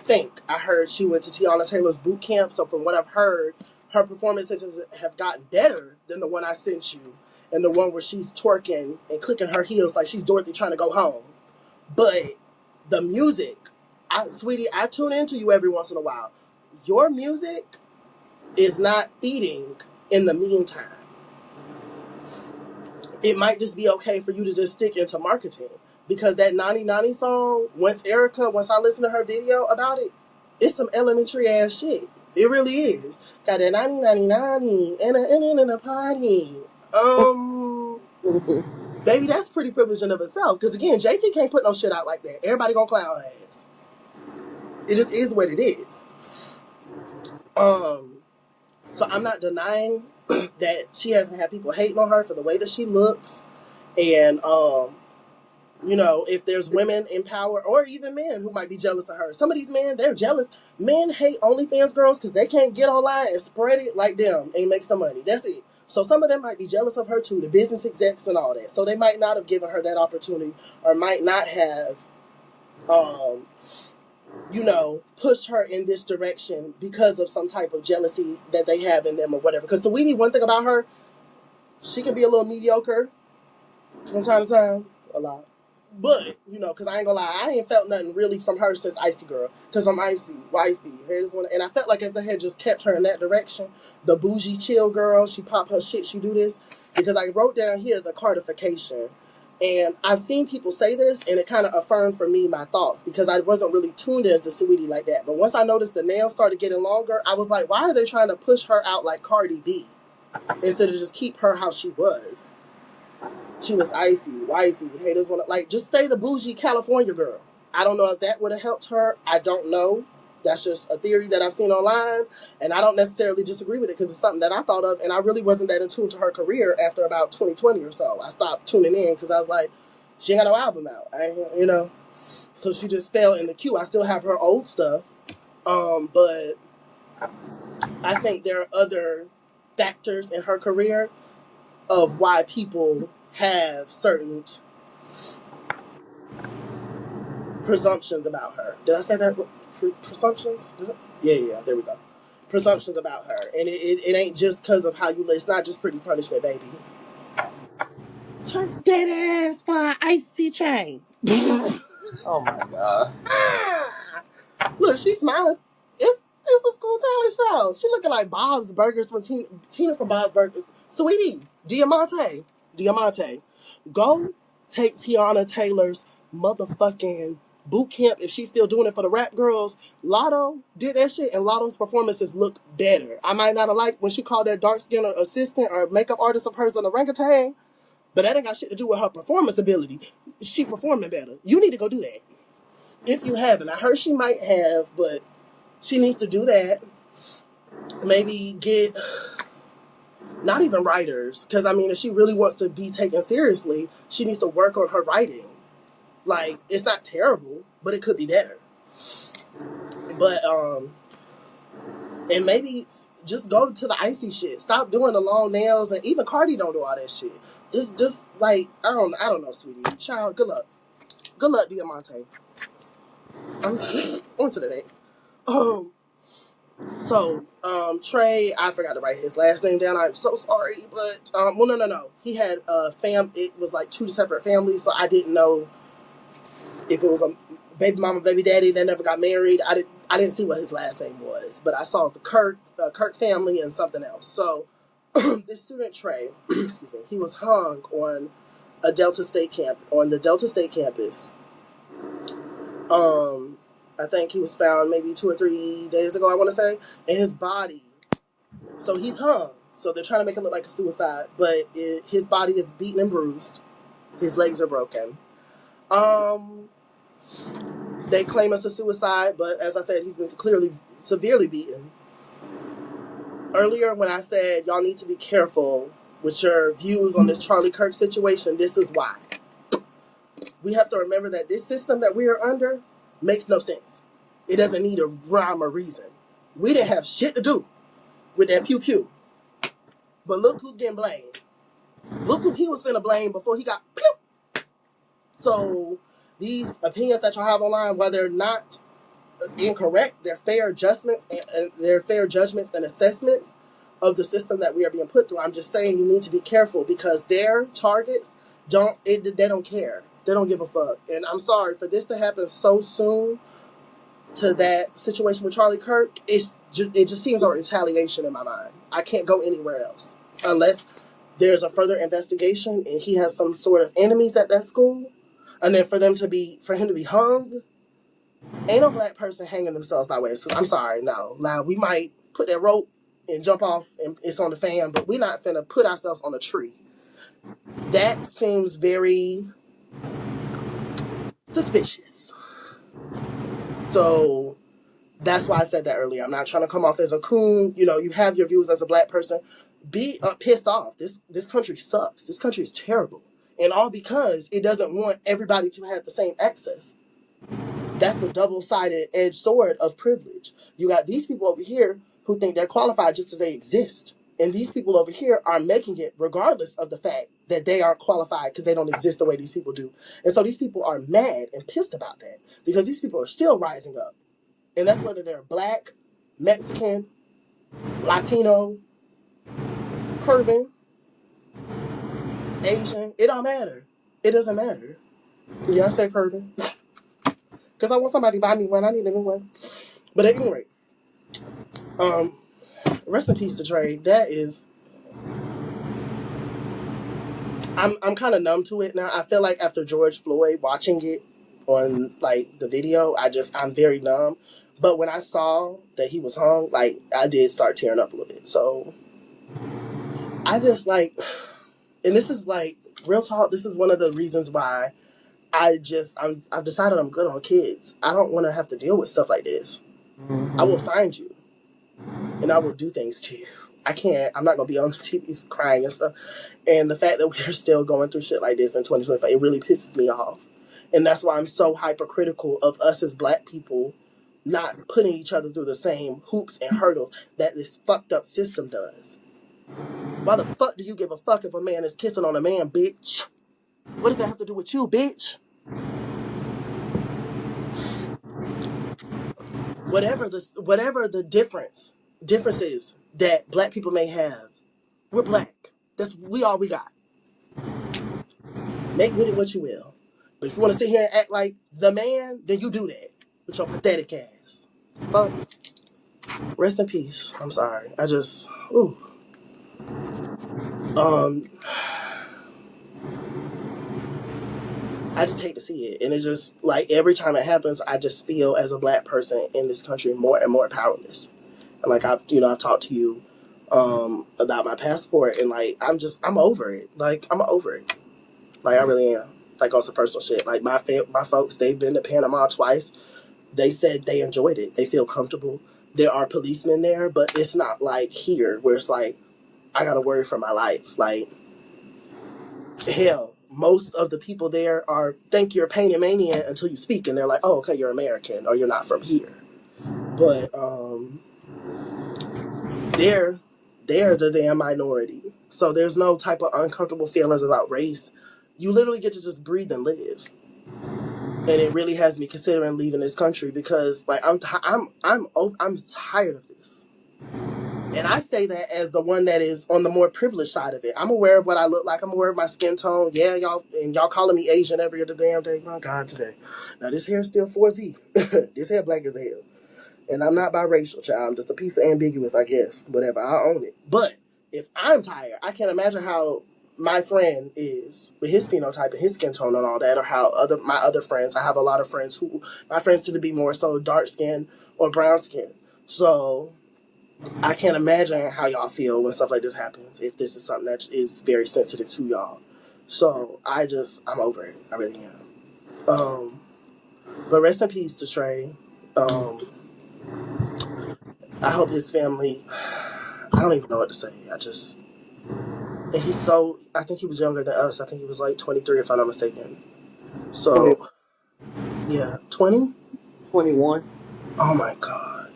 heard she went to Tiana Taylor's boot camp. So from what I've heard, her performances have gotten better than the one I sent you. And the one where she's twerking and clicking her heels like she's Dorothy trying to go home. But the music, sweetie, I tune into you every once in a while. Your music is not feeding in the meantime. It might just be okay for you to just stick into marketing. Because that 90 song, once I listened to her video about it, it's some elementary ass shit. It really is. Got that 90 in a party. Baby, that's pretty privileged in of itself. Because again, JT can't put no shit out like that. Everybody gonna clown her ass. It just is what it is. So I'm not denying that she hasn't had people hating on her for the way that she looks. And, you know, if there's women in power or even men who might be jealous of her. Some of these men, they're jealous. Men hate OnlyFans girls because they can't get online and spread it like them and make some money. That's it. So some of them might be jealous of her too, the business execs and all that. So they might not have given her that opportunity or might not have, you know, pushed her in this direction because of some type of jealousy that they have in them or whatever. Because Saweetie, one thing about her, she can be a little mediocre from time to time, a lot. But, you know, because I ain't gonna lie, I ain't felt nothing really from her since Icy Girl. Because I'm icy, wifey. And I felt like if they had just kept her in that direction, the bougie chill girl, she pop her shit, she do this. Because I wrote down here the cardification. And I've seen people say this, and it kind of affirmed for me my thoughts. Because I wasn't really tuned into Saweetie like that. But once I noticed the nails started getting longer, I was like, why are they trying to push her out like Cardi B? Instead of just keep her how she was. She was icy, wifey, haters want to, like, just stay the bougie California girl. I don't know if that would have helped her. I don't know. That's just a theory that I've seen online, and I don't necessarily disagree with it because it's something that I thought of, and I really wasn't that in tune to her career after about 2020 or so. I stopped tuning in because I was like, she ain't got no album out, you know? So she just fell in the queue. I still have her old stuff, but I think there are other factors in her career of why people have certain presumptions about her. Did I say that? Presumptions? Yeah, there we go. Presumptions about her. And it ain't just because of how you live. It's not just Pretty Punishment, baby. Turn that ass for an icy chain. Oh my God. Look, she's smiling. It's a school talent show. She looking like Bob's Burgers from Tina from Bob's Burgers. Sweetie, Diamante, go take Tiana Taylor's motherfucking boot camp if she's still doing it for the rap girls. Lotto did that shit, and Lotto's performances look better. I might not have liked when she called that dark-skinned assistant or makeup artist of hers an orangutan, but that ain't got shit to do with her performance ability. She performing better. You need to go do that. If you haven't. I heard she might have, but she needs to do that. Maybe get... not even writers, because I mean, if she really wants to be taken seriously, she needs to work on her writing. Like, it's not terrible, but it could be better. But and maybe just go to the icy shit. Stop doing the long nails, and even Cardi don't do all that shit. Just like I don't know, sweetie. Child, good luck, Diamante. I'm on to the next. Trey, I forgot to write his last name down. I'm so sorry, but well, no. He had it was like two separate families, so I didn't know if it was a baby mama, baby daddy that never got married. I didn't see what his last name was, but I saw the Kirk family and something else. So this student Trey, excuse me, he was hung on the Delta State campus. I think he was found maybe 2 or 3 days ago, I want to say, and his body. So he's hung. So they're trying to make it look like a suicide, but his body is beaten and bruised. His legs are broken. They claim it's a suicide, but as I said, he's been clearly severely beaten. Earlier, when I said y'all need to be careful with your views on this Charlie Kirk situation, this is why. We have to remember that this system that we are under makes no sense. It doesn't need a rhyme or reason. We didn't have shit to do with that pew-pew. But look who's getting blamed. Look who he was finna blame before he got pew. So these opinions that y'all have online, while they're not incorrect, they're fair adjustments and they're fair judgments and assessments of the system that we are being put through. I'm just saying you need to be careful because their targets they don't care. They don't give a fuck. And I'm sorry for this to happen so soon to that situation with Charlie Kirk. It just seems like retaliation in my mind. I can't go anywhere else unless there's a further investigation and he has some sort of enemies at that school. And then for him to be hung, ain't no black person hanging themselves by way of. So I'm sorry, no. Now we might put that rope and jump off and it's on the fan, but we're not finna put ourselves on a tree. That seems very suspicious. So that's why I said that earlier. I'm not trying to come off as a coon. You know, you have your views as a black person. Be pissed off. This country sucks. This country is terrible. And all because it doesn't want everybody to have the same access. That's the double-sided edged sword of privilege. You got these people over here who think they're qualified just as they exist. And these people over here are making it regardless of the fact that they aren't qualified because they don't exist the way these people do. And so these people are mad and pissed about that because these people are still rising up. And that's whether they're black, Mexican, Latino, Cuban, Asian. It don't matter. It doesn't matter. Yeah, I say Cuban. Because I want somebody to buy me one. I need a new one. But at any rate, rest in peace to Trey. That is... I'm kind of numb to it now. I feel like after George Floyd, watching it on, like, the video, I'm very numb. But when I saw that he was hung, like, I did start tearing up a little bit. So, I just, like... And this is, like, real talk, this is one of the reasons why I've decided I'm good on kids. I don't want to have to deal with stuff like this. Mm-hmm. I will find you. And I will do things to you. I'm not going to be on the TV crying and stuff. And the fact that we're still going through shit like this in 2025, it really pisses me off. And that's why I'm so hypercritical of us as black people not putting each other through the same hoops and hurdles that this fucked up system does. Why the fuck do you give a fuck if a man is kissing on a man, bitch? What does that have to do with you, bitch? Whatever the differences that black people may have, we're black. That's all we got. Make with it what you will. But if you want to sit here and act like the man, then you do that with your pathetic ass. Fuck. Rest in peace. I'm sorry. I just hate to see it. And it just, like, every time it happens, I just feel as a black person in this country more and more powerless. And, like, I've talked to you about my passport, and, like, I'm over it. Like, I'm over it. Like, I really am. Like, on some personal shit. Like, my folks, they've been to Panama twice. They said they enjoyed it. They feel comfortable. There are policemen there, but it's not like here where it's like, I gotta worry for my life. Like, hell, most of the people there think you're a Panamanian until you speak, and they're like, oh, okay, you're American, or you're not from here. But, they're the damn minority. So there's no type of uncomfortable feelings about race. You literally get to just breathe and live. And it really has me considering leaving this country because, like, I'm tired of this. And I say that as the one that is on the more privileged side of it. I'm aware of what I look like. I'm aware of my skin tone. Yeah, y'all calling me Asian every other damn day. My God, today. Now this hair still 4Z. This hair black as hell. And I'm not biracial, child. I'm just a piece of ambiguous, I guess. Whatever. I own it. But if I'm tired, I can't imagine how my friend is with his phenotype and his skin tone and all that, or how my other friends. I have a lot of friends who my friends tend to be more so dark skin or brown skin. So I can't imagine how y'all feel when stuff like this happens. If this is something that is very sensitive to y'all, so I'm over it. I really am. But rest in peace to Trey. I hope his family. I don't even know what to say. And he's so. I think he was younger than us. I think he was like 23, if I'm not mistaken. 20, So yeah, 20. 21. Oh my God,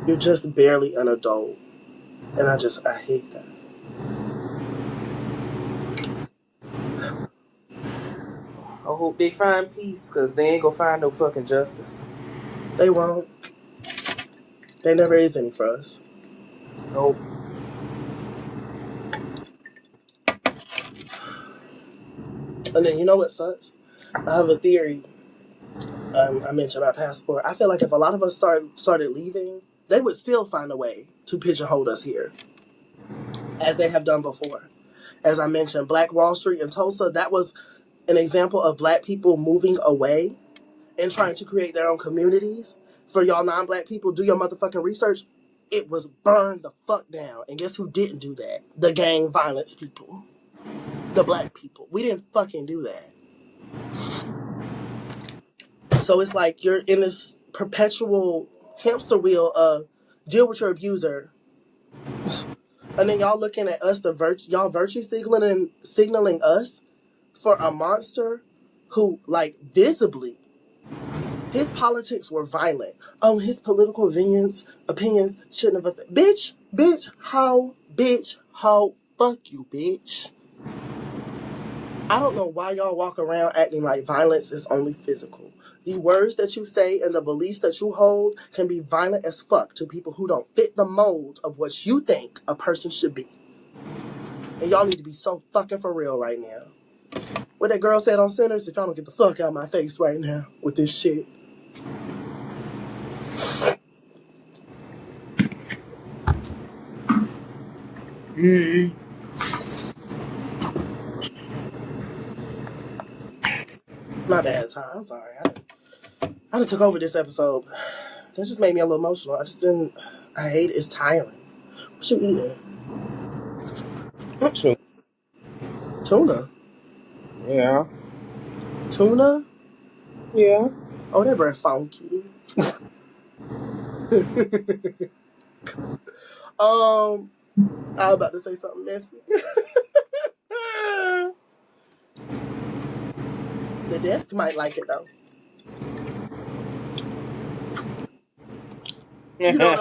you're just barely an adult, and I hate that. I hope they find peace, because they ain't gonna find no fucking justice. They won't. There never is any for us. Nope. And then you know what sucks? I have a theory. I mentioned my passport. I feel like if a lot of us started leaving, they would still find a way to pigeonhole us here, as they have done before. As I mentioned, Black Wall Street in Tulsa, that was an example of Black people moving away and trying to create their own communities. For y'all non-Black people, do your motherfucking research. It was burned the fuck down. And guess who didn't do that? The gang violence people. The Black people. We didn't fucking do that. So it's like you're in this perpetual hamster wheel of deal with your abuser, and then y'all looking at us, y'all virtue signaling us for a monster who, like, visibly, his politics were violent. His political opinions shouldn't have affected. Bitch, how, fuck you, bitch. I don't know why y'all walk around acting like violence is only physical. The words that you say and the beliefs that you hold can be violent as fuck to people who don't fit the mold of what you think a person should be. And y'all need to be so fucking for real right now. What that girl said on Sinners, if y'all don't get the fuck out of my face right now with this shit. My bad, Tom. I'm sorry. I done took over this episode. That just made me a little emotional. I hate it. It's tiring. What you eating? True. Tuna. Yeah. Tuna? Yeah. Oh, that bird funky. I was about to say something messy. The desk might like it though. You know what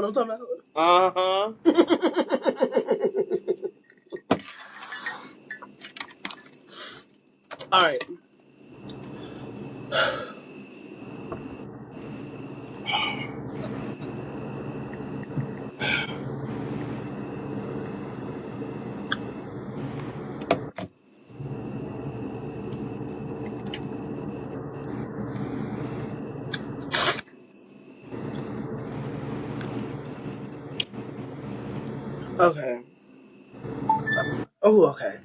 I'm talking Uh-huh. about? All right. Okay. Oh, okay.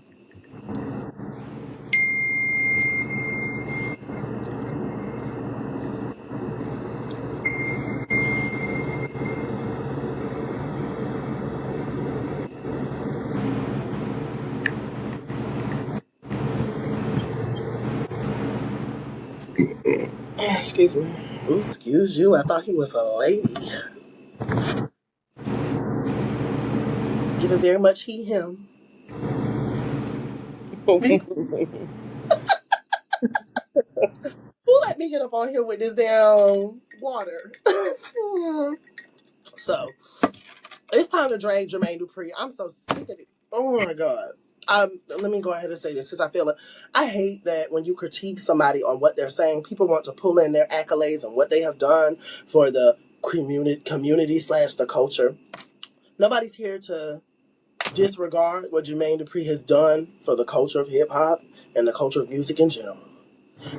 Excuse me. Ooh, excuse you. I thought he was a lady. Giving very much he, him. Me? Who let me get up on here with this damn water? So, It's time to drag Jermaine Dupri. I'm so sick of it. Oh my God. Let me go ahead and say this because I feel it. I hate that when you critique somebody on what they're saying, people want to pull in their accolades and what they have done for the community slash the culture. Nobody's here to disregard what Jermaine Dupri has done for the culture of hip hop and the culture of music in general.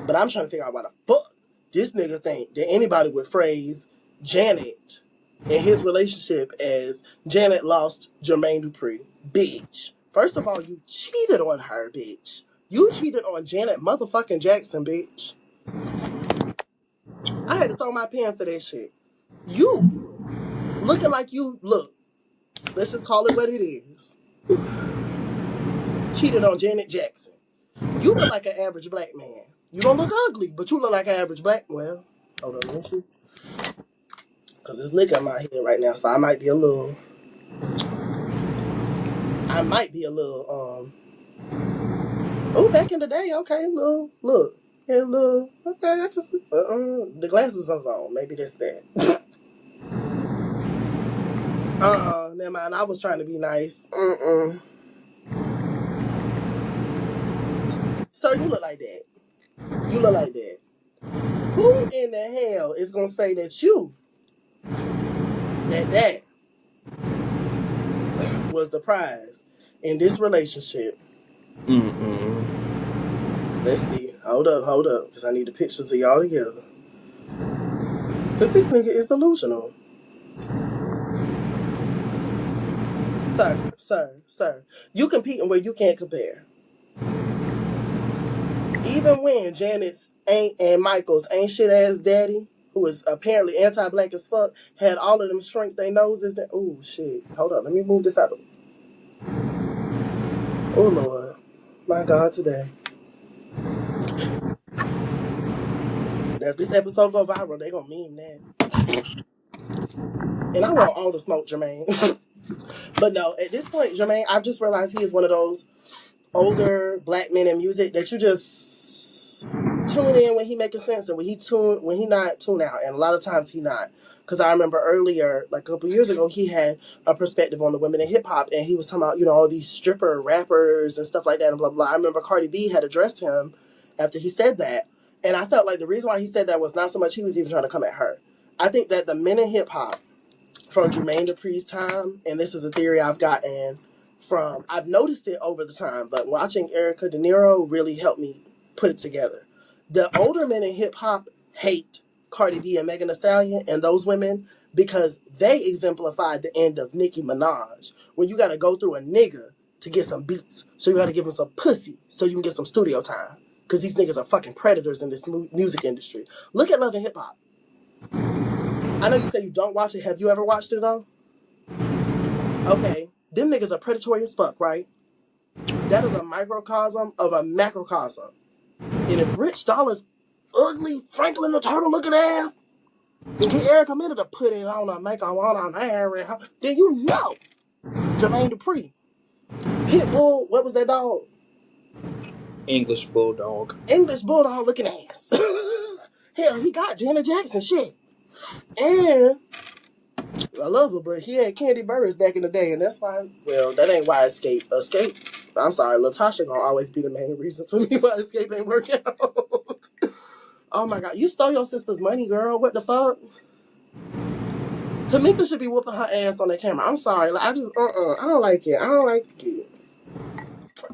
But I'm trying to figure out why the fuck this nigga think that anybody would phrase Janet in his relationship as Janet lost Jermaine Dupri. Bitch. First of all, you cheated on her, bitch. You cheated on Janet motherfucking Jackson, bitch. I had to throw my pen for that shit. You, looking like you look, let's just call it what it is. Cheated on Janet Jackson. You look like an average black man. You don't look ugly, but you look like an average black. Well, hold on, let me see. Because it's licking my head right now, so I might be a little. Oh, back in the day, okay, look. Yeah, look. Okay, I just. The glasses are on. Maybe that's that. Never mind. I was trying to be nice. Sir, you look like that. You look like that. Who in the hell is gonna say that that was the prize in this relationship? Let's see. Hold up, because I need the pictures of y'all together. Because this nigga is delusional. Sir. You competing where you can't compare. Even when Janet's ain't and Michael's ain't shit ass daddy, who is apparently anti-black as fuck, had all of them shrink their noses. Oh shit. Hold on, let me move this out. Oh Lord. My God, today. If this episode go viral, they gonna meme that. And I want all the smoke, Jermaine. But no, at this point, Jermaine, I've just realized he is one of those older black men in music that you just tune in when he making sense and when he not tune out, and a lot of times he not. Because I remember earlier, like a couple years ago, he had a perspective on the women in hip hop, and he was talking about all these stripper rappers and stuff like that and blah blah. I remember Cardi B had addressed him after he said that, and I felt like the reason why he said that was not so much he was even trying to come at her. I think that the men in hip hop from Jermaine Dupri's time, and this is a theory I've gotten from, I've noticed it over the time, but watching Erica De Niro really helped me put it together. The older men in hip hop hate Cardi B and Megan Thee Stallion and those women because they exemplified the end of Nicki Minaj, where you got to go through a nigga to get some beats, so you got to give him some pussy so you can get some studio time, because these niggas are fucking predators in this music industry. Look at Love and Hip Hop. I know you say you don't watch it. Have you ever watched it, though? Okay. Them niggas are predatory as fuck, right? That is a microcosm of a macrocosm. And if Rich Dollar's ugly Franklin the Turtle looking ass and get Erica Mena to put it on her makeup on her hair, then you know Jermaine Dupri. Pitbull, what was that dog? English Bulldog. English Bulldog looking ass. Hell, he got Janet Jackson shit. And I love her, but he had Candy Burris back in the day, and that's why. Well, that ain't why Escape. I'm sorry, Latasha gonna always be the main reason for me why Escape ain't working out. Oh my God, you stole your sister's money, girl. What the fuck? Tamika should be whooping her ass on the camera. I'm sorry, like, I don't like it. I don't like it.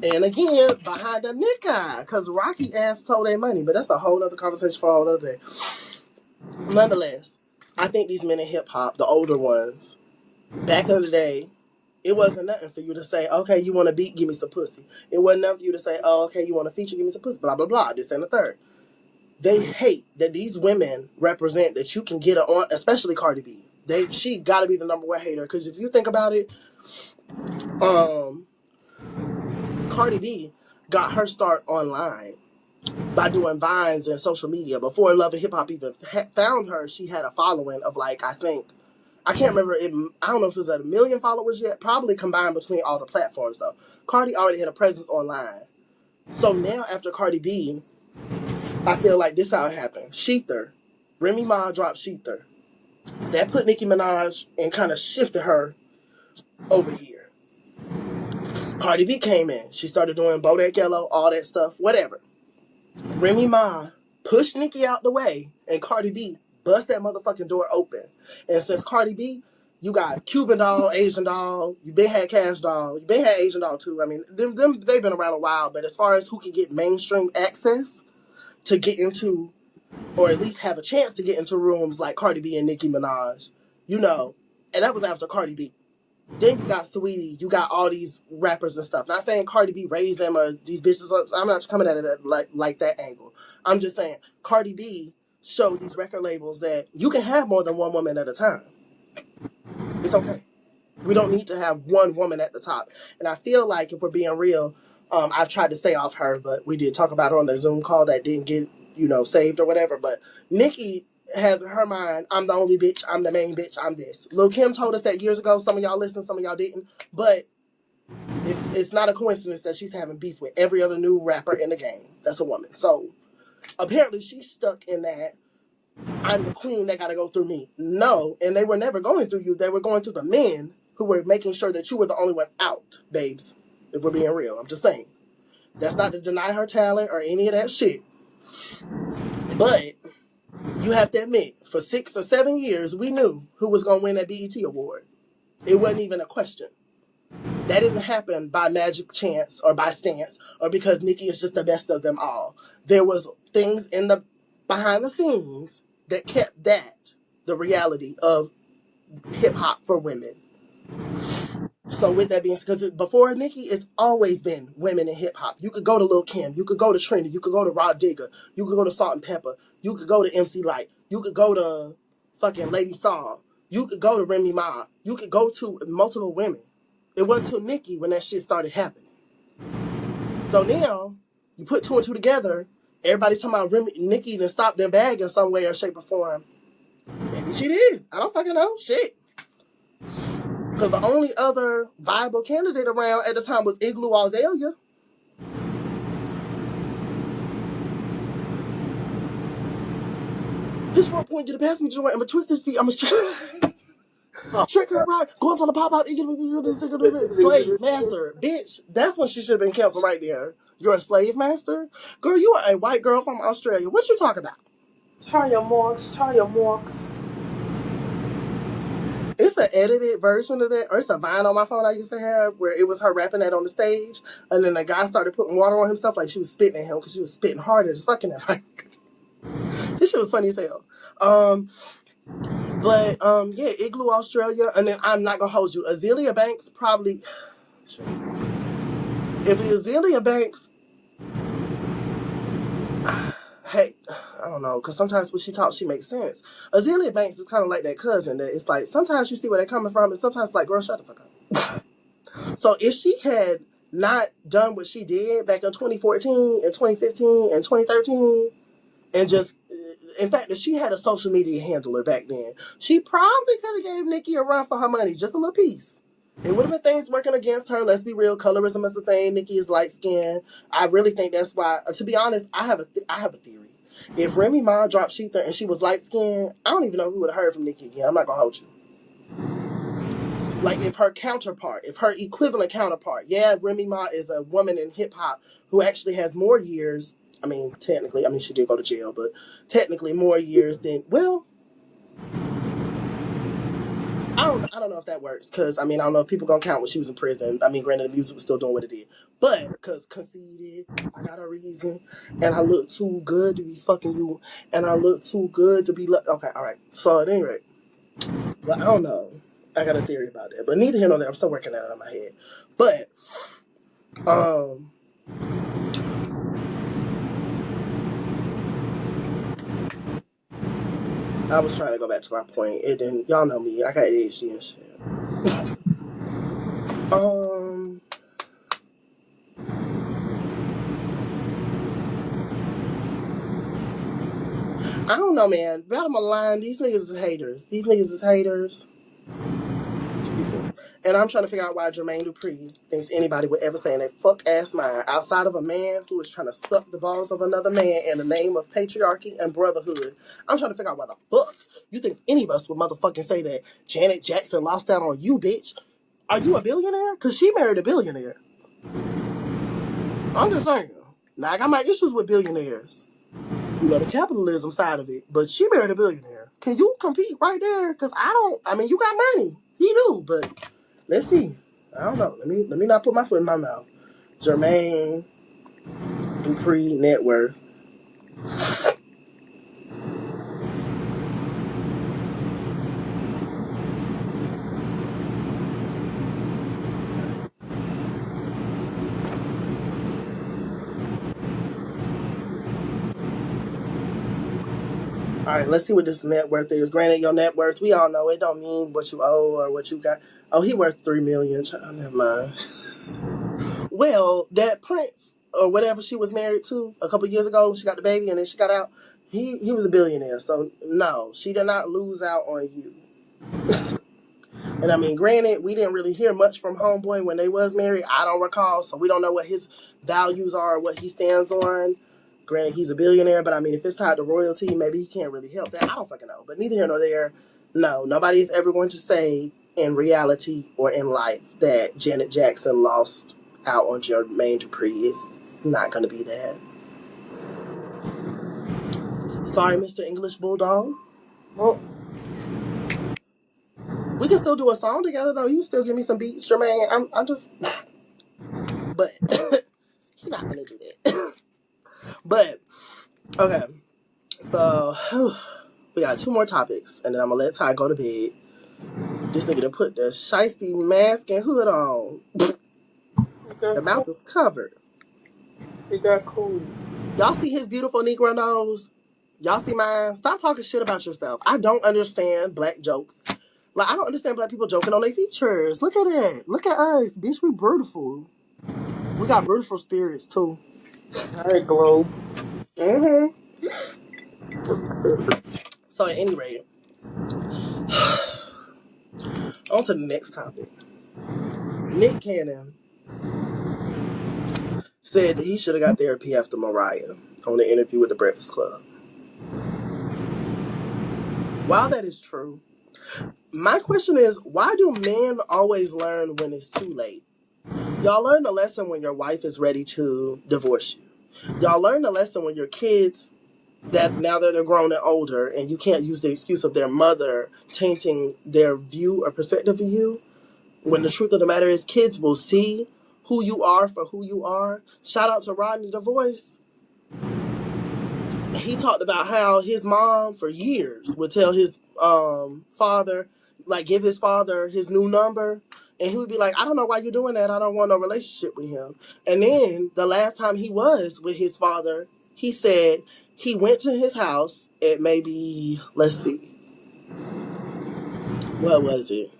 And again, behind the Nika, because Rocky ass stole their money, but that's a whole other conversation for a whole other day. Nonetheless, I think these men in hip hop, the older ones, back in the day, it wasn't nothing for you to say, okay, you want a beat, give me some pussy. It wasn't nothing for you to say, oh, okay, you want a feature, give me some pussy, blah, blah, blah, this and the third. They hate that these women represent that you can get her on, especially Cardi B. She gotta be the number one hater, because if you think about it, Cardi B got her start online by doing vines and social media. Before Love and Hip Hop even found her, she had a following of I can't remember, I don't know if it was at 1 million followers yet, probably combined between all the platforms though. Cardi already had a presence online. So now after Cardi B, I feel like this how it happened. Sheether, Remy Ma dropped Sheether. That put Nicki Minaj and kind of shifted her over here. Cardi B came in. She started doing Bodak Yellow, all that stuff, whatever. Remy Ma pushed Nicki out the way, and Cardi B bust that motherfucking door open. And since Cardi B, you got Cuban doll, Asian doll, you been had Cash doll, you been had Asian doll too. I mean, them they've been around a while, but as far as who can get mainstream access to get into, or at least have a chance to get into rooms like Cardi B and Nicki Minaj, you know, and that was after Cardi B. Then you got Sweetie, you got all these rappers and stuff. Not saying Cardi B raised them or these bitches. I'm not coming at it like that angle. I'm just saying Cardi B showed these record labels that you can have more than one woman at a time. It's okay. We don't need to have one woman at the top. And I feel like if we're being real, I've tried to stay off her, but we did talk about her on the Zoom call that didn't get, saved or whatever. But Nicki has in her mind, I'm the only bitch, I'm the main bitch, I'm this. Lil' Kim told us that years ago. Some of y'all listened, some of y'all didn't. But it's not a coincidence that she's having beef with every other new rapper in the game. That's a woman. So apparently she's stuck in that I'm the queen that gotta go through me. No, and they were never going through you. They were going through the men who were making sure that you were the only one out, babes. If we're being real. I'm just saying. That's not to deny her talent or any of that shit. But you have to admit, for 6 or 7 years, we knew who was going to win that BET award. It wasn't even a question. That didn't happen by magic chance or by stance or because Nicki is just the best of them all. There was things in the behind the scenes that kept that the reality of hip hop for women. So with that being said, because before Nicki, it's always been women in hip hop. You could go to Lil' Kim, you could go to Trina, you could go to Rod Digger, you could go to Salt and Pepper, you could go to MC Light, you could go to fucking Lady Saw, you could go to Remy Ma, you could go to multiple women. It wasn't till Nicki when that shit started happening. So now, you put two and two together, everybody talking about Nicki done stopped their bag in some way or shape or form. Maybe she did. I don't fucking know. Shit. Because the only other viable candidate around at the time was Igloo Azalea. His front point, get a pass me joint. I'm going to twist his feet. I'm going to trick her right. Going to the pop-out. Slave master. Bitch. That's when she should have been canceled right there. You're a slave master? Girl, you are a white girl from Australia. What you talking about? Talia Marks. It's an edited version of that, or it's a Vine on my phone I used to have where it was her rapping that on the stage, and then the guy started putting water on himself like she was spitting at him because she was spitting harder as fucking at him. This shit was funny as hell. Yeah, Igloo Australia, and then I'm not gonna hold you. Azealia Banks probably. If Azealia Banks, hey, I don't know, because sometimes when she talks, she makes sense. Azealia Banks is kind of like that cousin that it's like sometimes you see where they're coming from, and sometimes it's like, girl, shut the fuck up. So if she had not done what she did back in 2014 and 2015 and 2013, and just, in fact, if she had a social media handler back then, she probably could have gave Nicki a run for her money, just a little piece. It would have been things working against her. Let's be real. Colorism is the thing. Nicki is light skinned. I really think that's why. To be honest, I have a theory. If Remy Ma dropped Sheetha and she was light skinned, I don't even know who would have heard from Nicki again. I'm not gonna hold you. Like if her counterpart, if her equivalent counterpart, yeah, Remy Ma is a woman in hip hop who actually has more years. I mean, technically, she did go to jail, but technically more years than, well, I don't know if that works, because, I don't know if people gonna count when she was in prison. Granted, the music was still doing what it did. But, because conceited, I got a reason, and I look too good to be fucking you, and I look too good to be, okay, alright. So, at any rate, but I don't know. I got a theory about that. But neither here nor there, I'm still working that out in my head. But, I was trying to go back to my point, and then y'all know me, I got ADHD and shit. I don't know, man. Bottom of the line, these niggas is haters. These niggas is haters. And I'm trying to figure out why Jermaine Dupri thinks anybody would ever say in that fuck ass mind, outside of a man who is trying to suck the balls of another man in the name of patriarchy and brotherhood. I'm trying to figure out why the fuck you think any of us would motherfucking say that Janet Jackson lost out on you, bitch. Are you a billionaire? Because she married a billionaire. I'm just saying. Now, I got my issues with billionaires. You know, the capitalism side of it. But she married a billionaire. Can you compete right there? Because I mean, you got money. He do. But let's see. I don't know. Let me not put my foot in my mouth. Jermaine Dupri net worth. All right, let's see what this net worth is. Granted, your net worth, we all know it don't mean what you owe or what you got. Oh, he worth $3 million. Never mind. Well, that prince or whatever she was married to a couple years ago, she got the baby and then she got out. He was a billionaire, so no, she did not lose out on you. And I mean, granted, we didn't really hear much from Homeboy when they was married. I don't recall, so we don't know what his values are, what he stands on. Granted, he's a billionaire, but I mean, if it's tied to royalty, maybe he can't really help that. I don't fucking know. But neither here nor there. No, nobody is ever going to say in reality or in life that Janet Jackson lost out on Jermaine Dupri. It's not going to be that. Sorry, Mr. English Bulldog. Well, We can still do a song together, though. You still give me some beats, Jermaine. I'm just... But he's not going to do that. But, okay. So, we got 2 more topics, and then I'm going to let Ty go to bed. This nigga done put the shiesty mask and hood on. The mouth is covered. He got cool. Y'all see his beautiful Negro nose? Y'all see mine? Stop talking shit about yourself. I don't understand black jokes. Like, I don't understand black people joking on their features. Look at it. Look at us. Bitch, we beautiful. We got beautiful spirits, too. All right, Globe. Mm-hmm. So, at any rate, on to the next topic. Nick Cannon said that he should have got therapy after Mariah on the interview with the Breakfast Club. While that is true, my question is, why do men always learn when it's too late? Y'all learn the lesson when your wife is ready to divorce you. Y'all learn the lesson when your kids, that now that they're grown and older, and you can't use the excuse of their mother tainting their view or perspective of you. When the truth of the matter is, kids will see who you are for who you are. Shout out to Rodney the Voice. He talked about how his mom for years would tell his father, like give his father his new number, and he would be like, I don't know why you're doing that. I don't want no relationship with him. And then the last time he was with his father, he said he went to his house at maybe, let's see, what was it?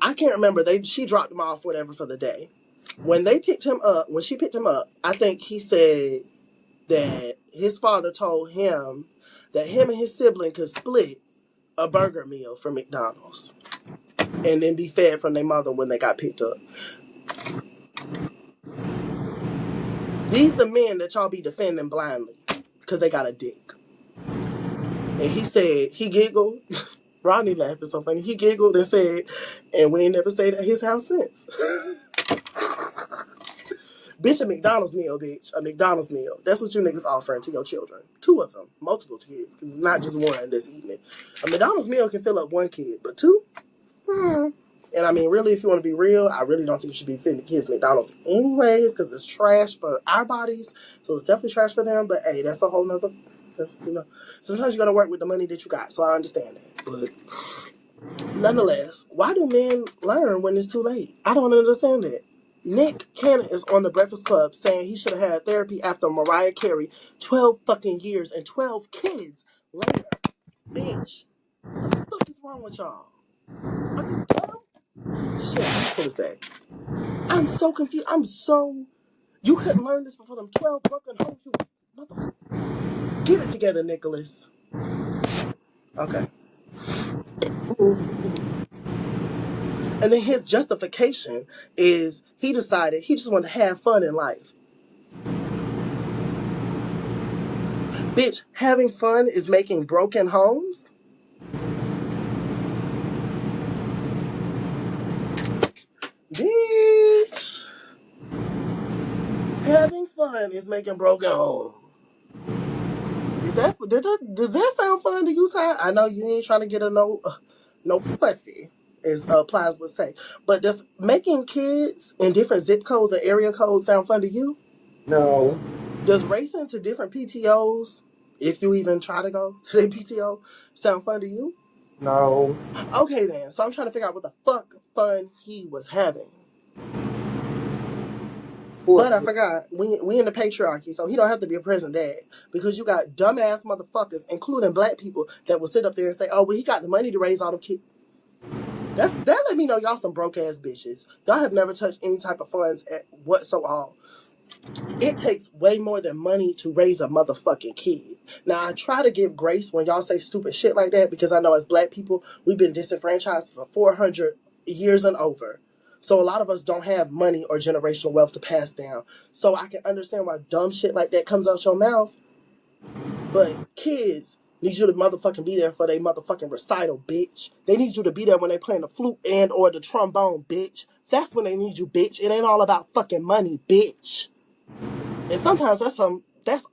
I can't remember. She dropped him off, whatever, for the day. When she picked him up, I think he said that his father told him that him and his sibling could split a burger meal from McDonald's and then be fed from their mother when they got picked up. These the men that y'all be defending blindly because they got a dick. And he said, he giggled. Rodney laughing so funny. He giggled and said, and we ain't never stayed at his house since. Bitch, a McDonald's meal, bitch. A McDonald's meal. That's what you niggas offering to your children. 2 of them. Multiple kids. Because it's not just one that's eating it. A McDonald's meal can fill up 1 kid. But 2? And I mean, really, if you want to be real, I really don't think you should be feeding the kids McDonald's anyways. Because it's trash for our bodies. So it's definitely trash for them. But hey, that's a whole nother... sometimes you got to work with the money that you got. So I understand that. But nonetheless, why do men learn when it's too late? I don't understand that. Nick Cannon is on the Breakfast Club saying he should have had therapy after Mariah Carey 12 fucking years and 12 kids later. Bitch, what the fuck is wrong with y'all? Are you dumb? Shit, pull this back. I'm so confused. You couldn't learn this before them 12 broken homes, you motherfucker. Get it together, Nicholas. Okay. And then his justification is he decided he just wanted to have fun in life. Bitch, having fun is making broken homes? Bitch. Having fun is making broken homes. Does that sound fun to you, Ty? I know you ain't trying to get a no pussy, as Plies would say. But does making kids in different zip codes or area codes sound fun to you? No. Does racing to different PTOs, if you even try to go to the PTO, sound fun to you? No. Okay then. So I'm trying to figure out what the fuck fun he was having. But I Pussy. forgot, we in the patriarchy, so he don't have to be a present dad. Because you got dumbass motherfuckers, including black people, that will sit up there and say, oh, well, he got the money to raise all them kids. That let me know y'all some broke ass bitches. Y'all have never touched any type of funds at whatsoever. It takes way more than money to raise a motherfucking kid. Now, I try to give grace when y'all say stupid shit like that because I know as black people, we've been disenfranchised for 400 years and over. So a lot of us don't have money or generational wealth to pass down. So I can understand why dumb shit like that comes out your mouth. But kids need you to motherfucking be there for their motherfucking recital, bitch. They need you to be there when they playing the flute and or the trombone, bitch. That's when they need you, bitch. It ain't all about fucking money, bitch. And sometimes that's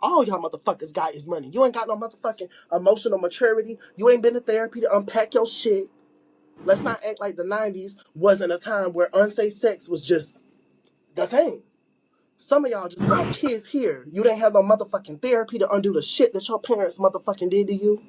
all y'all motherfuckers got is money. You ain't got no motherfucking emotional maturity. You ain't been to therapy to unpack your shit. Let's not act like the 90s wasn't a time where unsafe sex was just the thing. Some of y'all just brought kids here. You didn't have no motherfucking therapy to undo the shit that your parents motherfucking did to you.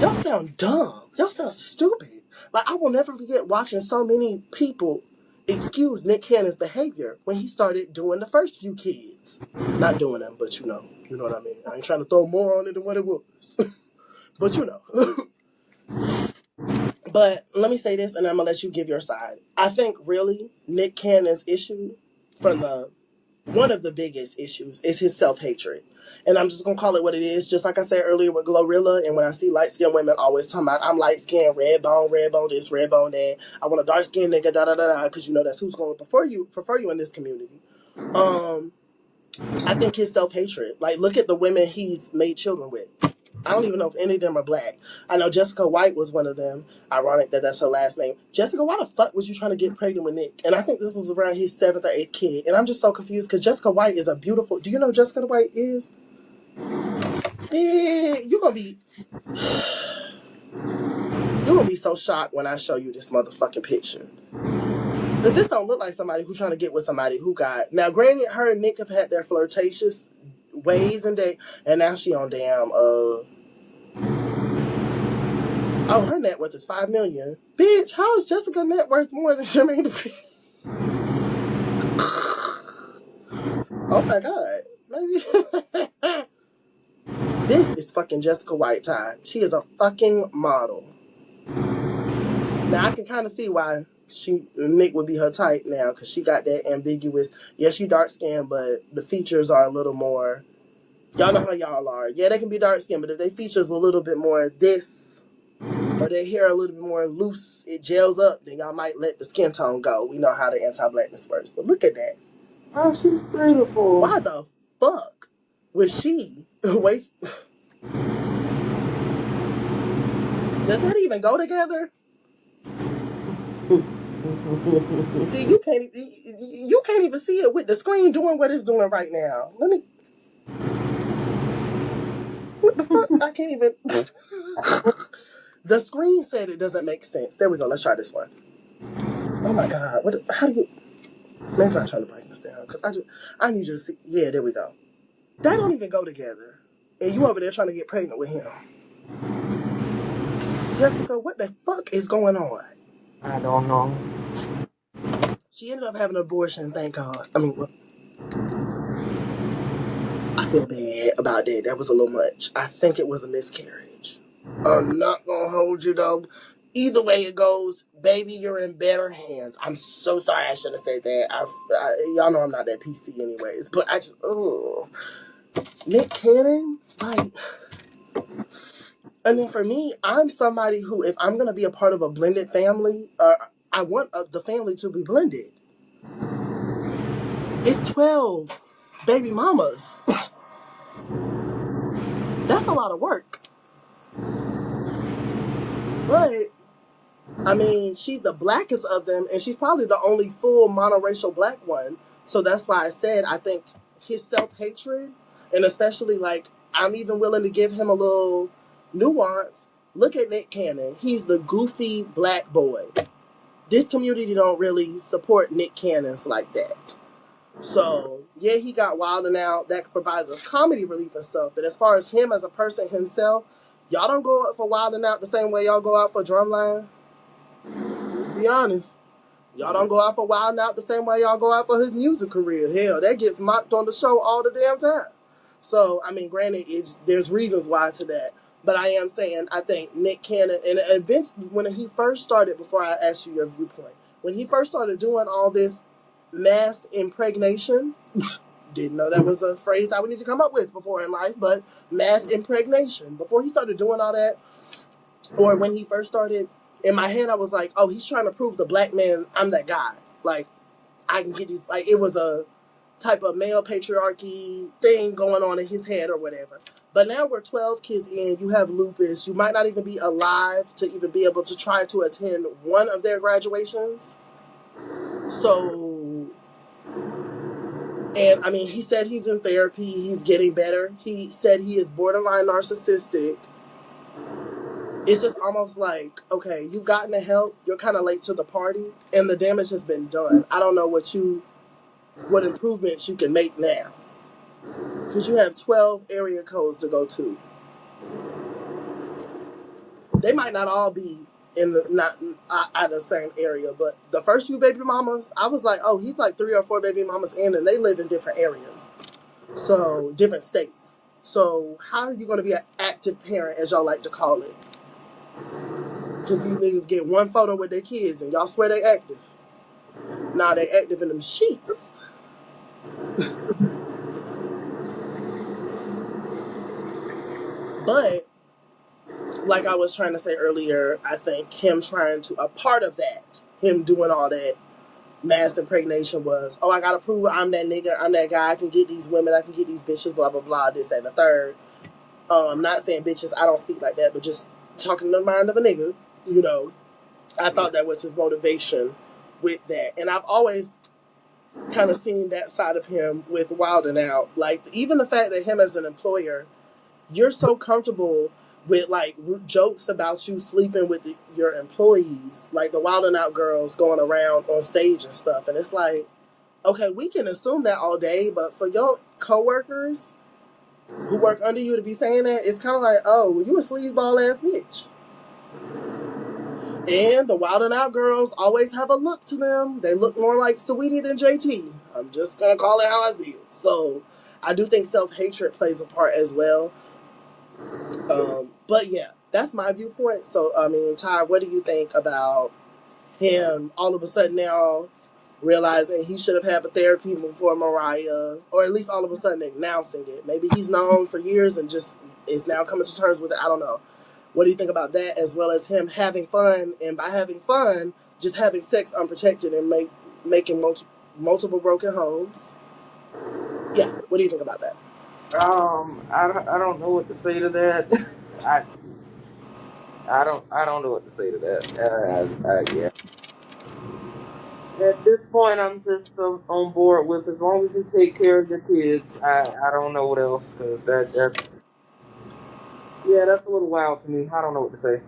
Y'all sound dumb. Y'all sound stupid. Like, I will never forget watching so many people excuse Nick Cannon's behavior when he started doing the first few kids. Not doing them, but you know what I mean. I ain't trying to throw more on it than what it was. But you know. But let me say this, and I'm gonna let you give your side. I think really Nick Cannon's issue from the one of the biggest issues is his self-hatred. And I'm just gonna call it what it is. Just like I said earlier with Glorilla, and when I see light-skinned women always talking about I'm light-skinned, red bone this, red bone that. I want a dark-skinned nigga, da da da da, because you know that's who's gonna prefer you in this community. I think his self-hatred. Like, look at the women he's made children with. I don't even know if any of them are black. I know Jessica White was one of them. Ironic that that's her last name. Jessica, why the fuck was you trying to get pregnant with Nick? And I think this was around his 7th or 8th kid. And I'm just so confused because Jessica White is a beautiful... Do you know who Jessica White is? You're gonna be... You're gonna be so shocked when I show you this motherfucking picture. Because this don't look like somebody who's trying to get with somebody who got... Now, granted, her and Nick have had their flirtatious ways and now she on damn... Oh, her net worth is $5 million. Bitch, how is Jessica's net worth more than Jermaine? Oh my god. Maybe. This is fucking Jessica White Tie. She is a fucking model. Now I can kind of see why Nick would be her type now, because she got that ambiguous. Yeah, she dark skinned, but the features are a little more. Y'all know how y'all are. Yeah, they can be dark skinned, but if they features a little bit more this, or their hair a little bit more loose, it gels up, then y'all might let the skin tone go. We know how the anti-blackness works. But look at that. Oh, she's beautiful. Why the fuck was she waste? Does that even go together? See, you can't even see it with the screen doing what it's doing right now. What the fuck? I can't even. The screen said it doesn't make sense. There we go. Let's try this one. Oh my god! How do you? Maybe I'm trying to break this down because I need you to see. Yeah, there we go. That don't even go together. And you over there trying to get pregnant with him. Jessica, what the fuck is going on? I don't know. She ended up having an abortion, thank God. I mean, I feel bad about that. That was a little much. I think it was a miscarriage. I'm not gonna hold you though. Either way it goes, baby, you're in better hands. I'm so sorry I should have said that. Y'all know I'm not that PC anyways. But I just, Nick Cannon? Like, and then for me, I'm somebody who, if I'm gonna be a part of a blended family, I want the family to be blended. It's 12 baby mamas. That's a lot of work. But I mean, she's the blackest of them, and she's probably the only full monoracial black one. So that's why I said I think his self hatred, and especially like I'm even willing to give him a little nuance. Look at Nick Cannon. He's the goofy black boy. This community don't really support Nick Cannons like that. So yeah, he got wild and out. That provides us comedy relief and stuff. But as far as him as a person himself, y'all don't go out for wild and out the same way y'all go out for drumline. Let's be honest. Y'all don't go out for Wild 'N Out the same way y'all go out for his music career. Hell, that gets mocked on the show all the damn time. So, I mean, granted, there's reasons why to that. But I am saying, I think Nick Cannon, and eventually, when he first started, before I ask you your viewpoint, when he first started doing all this mass impregnation, didn't know that was a phrase I would need to come up with before in life, but mass impregnation. Before he started doing all that, or when he first started, in my head I was like, oh, he's trying to prove the black man I'm that guy. Like, I can get these, like, it was a type of male patriarchy thing going on in his head or whatever. But now we're 12 kids in, you have lupus, you might not even be alive to even be able to try to attend one of their graduations. So, and I mean, he said he's in therapy, he's getting better. He said he is borderline narcissistic. It's just almost like, okay, you've gotten the help, you're kind of late to the party, and the damage has been done. I don't know what improvements you can make now, because you have 12 area codes to go to. They might not all be in the not out the same area, but the first few baby mamas, I was like, oh, he's like 3 or 4 baby mamas in, and they live in different areas, so different states. So how are you going to be an active parent, as y'all like to call it? Because these niggas get one photo with their kids and y'all swear they active. Nah, they active in them sheets. But, like I was trying to say earlier, I think him trying to, a part of that, him doing all that mass impregnation was, oh, I gotta prove I'm that nigga, I'm that guy, I can get these women, I can get these bitches, blah, blah, blah, this, and the third. Not saying bitches, I don't speak like that, but just talking the mind of a nigga, you know. I thought that was his motivation with that. And I've always kind of seen that side of him with Wild 'N Out. Like, even the fact that him as an employer, you're so comfortable with, like, jokes about you sleeping with your employees, like the Wild 'N Out girls going around on stage and stuff. And it's like, okay, we can assume that all day, but for your coworkers who work under you to be saying that, it's kind of like, oh, well, you a sleazeball ass bitch. And the Wild 'N Out girls always have a look to them. They look more like Saweetie than JT. I'm just going to call it how I see it. So I do think self-hatred plays a part as well. But yeah, that's my viewpoint. So, I mean, Ty, what do you think about him all of a sudden now realizing he should have had a therapy before Mariah, or at least all of a sudden announcing it? Maybe he's known for years and just is now coming to terms with it. I don't know. What do you think about that, as well as him having fun, and by having fun, just having sex unprotected and making multiple broken homes? Yeah, what do you think about that? I don't know what to say to that. I I don't know what to say to that. Yeah. At this point, I'm just on board with as long as you take care of your kids. I don't know what else, because that yeah, that's a little wild to me. I don't know what to say.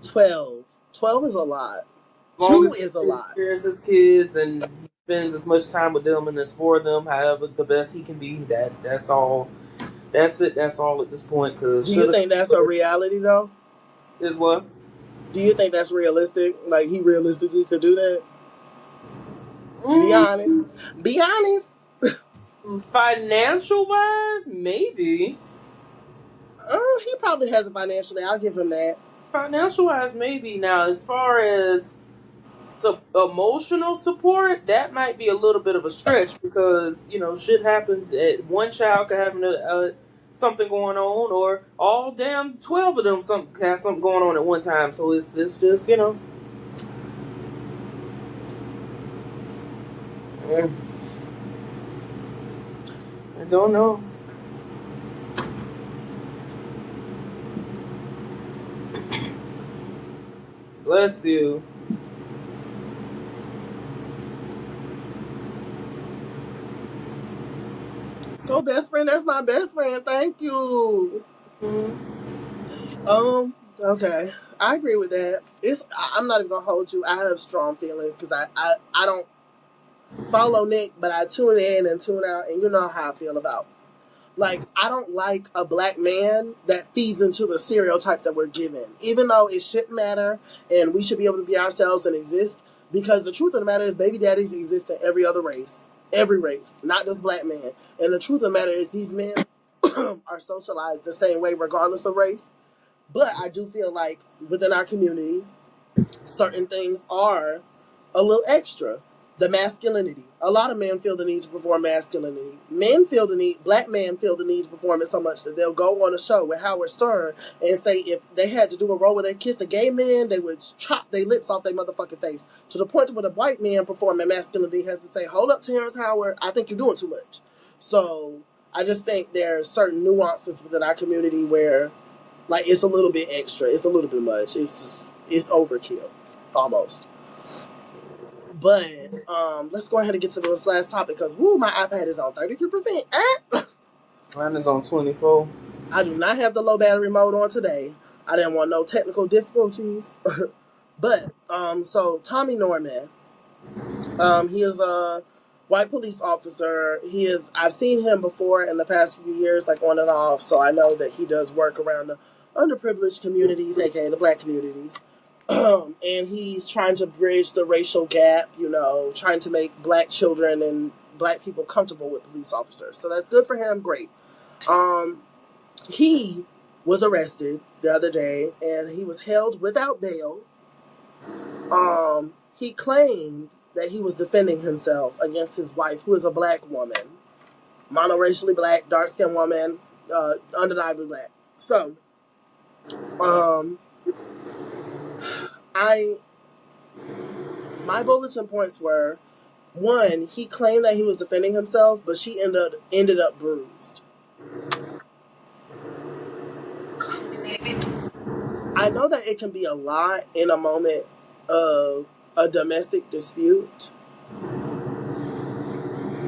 12. 12 is a lot. As long 2 as is a he takes lot. care of his kids and he spends as much time with them and is for them, however the best he can be. That's all. That's it. That's all at this point. Cause Do you think that's a reality, though? is what? Do you think that's realistic? Like, he realistically could do that? Be Mm, honest. Be honest. Financial wise, maybe. He probably has it financially. I'll give him that. Financial wise, maybe. Now, as far as emotional support, that might be a little bit of a stretch, because shit happens. One child could have something going on, or all damn 12 of them have something going on at one time. So it's just I don't know. Bless you. Go, best friend. That's my best friend. Thank you. Okay. I agree with that. I'm not even gonna hold you. I have strong feelings because I don't follow Nick, but I tune in and tune out, and you know how I feel about. Like, I don't like a black man that feeds into the stereotypes that we're given, even though it shouldn't matter and we should be able to be ourselves and exist. Because the truth of the matter is, baby daddies exist in every race, not just black men. And the truth of the matter is, these men are socialized the same way, regardless of race. But I do feel like within our community, certain things are a little extra. The masculinity. A lot of men feel the need to perform masculinity. Men feel the need, black men feel the need to perform it so much that they'll go on a show with Howard Stern and say if they had to do a role where they kissed a gay man, they would chop their lips off their motherfucking face. To the point where the white man performing masculinity has to say, hold up, Terrence Howard, I think you're doing too much. So I just think there are certain nuances within our community where, like, it's a little bit extra. It's a little bit much. It's overkill, almost. But let's go ahead and get to this last topic because my iPad is on 33%. Mine is on 24. I do not have the low battery mode on today. I didn't want no technical difficulties. But so Tommy Norman, he is a white police officer. I've seen him before in the past few years, like on and off. So I know that he does work around the underprivileged communities, aka the black communities. And he's trying to bridge the racial gap, trying to make black children and black people comfortable with police officers. So that's good for him. Great. He was arrested the other day and he was held without bail. He claimed that he was defending himself against his wife, who is a black woman, monoracially black, dark-skinned woman, undeniably black. So, my bulletin points were, one, he claimed that he was defending himself, but she ended up bruised. I know that it can be a lot in a moment of a domestic dispute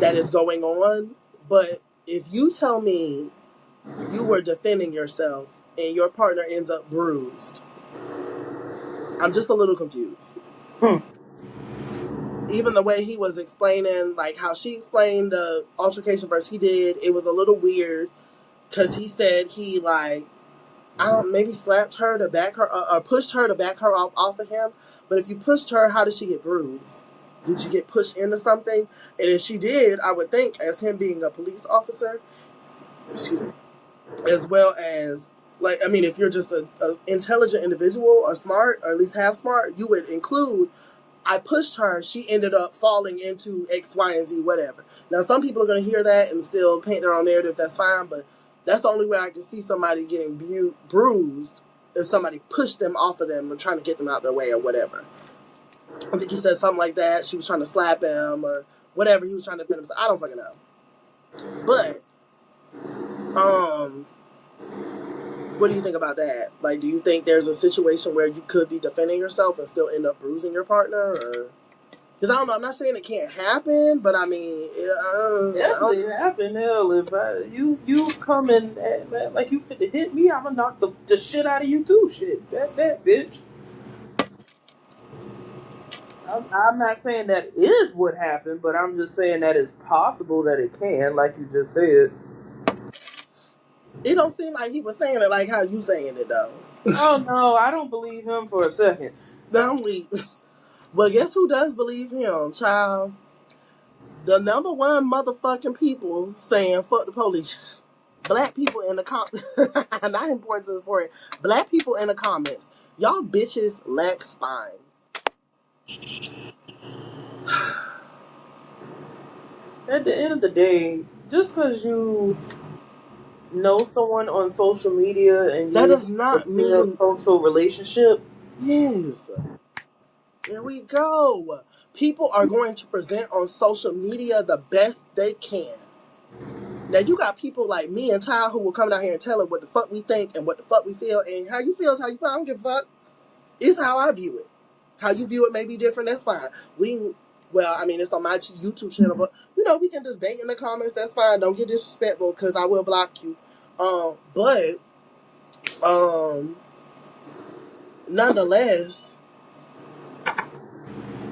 that is going on, but if you tell me you were defending yourself and your partner ends up bruised, I'm just a little confused. Even the way he was explaining, like how she explained the altercation versus he did, it was a little weird because he said he maybe slapped her to back her or pushed her to back her off of him. But if you pushed her, how did she get bruised? Did you get pushed into something? And if she did, I would think, as him being a police officer, as well as if you're just a intelligent individual or smart or at least half smart, you would include, I pushed her, she ended up falling into X, Y, and Z, whatever. Now, some people are going to hear that and still paint their own narrative, that's fine, but that's the only way I can see somebody getting bruised if somebody pushed them off of them or trying to get them out their way or whatever. I think he said something like that. She was trying to slap him or whatever. He was trying to defend himself. I don't fucking know. But, what do you think about that? Like, do you think there's a situation where you could be defending yourself and still end up bruising your partner? Or because I don't know, I'm not saying it can't happen, but I mean, definitely happen. Hell, if you come in like you fit to hit me, I'm gonna knock the shit out of you too. Shit, that bitch. I'm not saying that is what happened, but I'm just saying that it's possible that it can, like you just said. It don't seem like he was saying it like how you saying it though. Oh no, I don't believe him for a second. Well, guess who does believe him, child? The number one motherfucking people saying fuck the police. Black people in the comments. Not important to this for it. Black people in the comments. Y'all bitches lack spines. At the end of the day, just because you know someone on social media and That you does not in a mean. social relationship. Yes. There we go. People are going to present on social media the best they can. Now, you got people like me and Ty who will come down here and tell her what the fuck we think and what the fuck we feel. And how you feel is how you feel. I don't give a fuck. It's how I view it. How you view it may be different. That's fine. It's on my YouTube channel, but we can just bang in the comments. That's fine. Don't get disrespectful because I will block you. But nonetheless,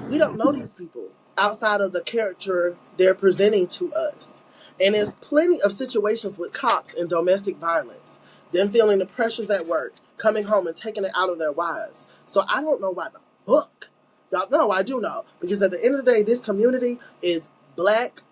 we don't know these people outside of the character they're presenting to us. And there's plenty of situations with cops and domestic violence, them feeling the pressures at work, coming home and taking it out of their wives. So I don't know why the fuck. Y'all know, I do know. Because at the end of the day, this community is black,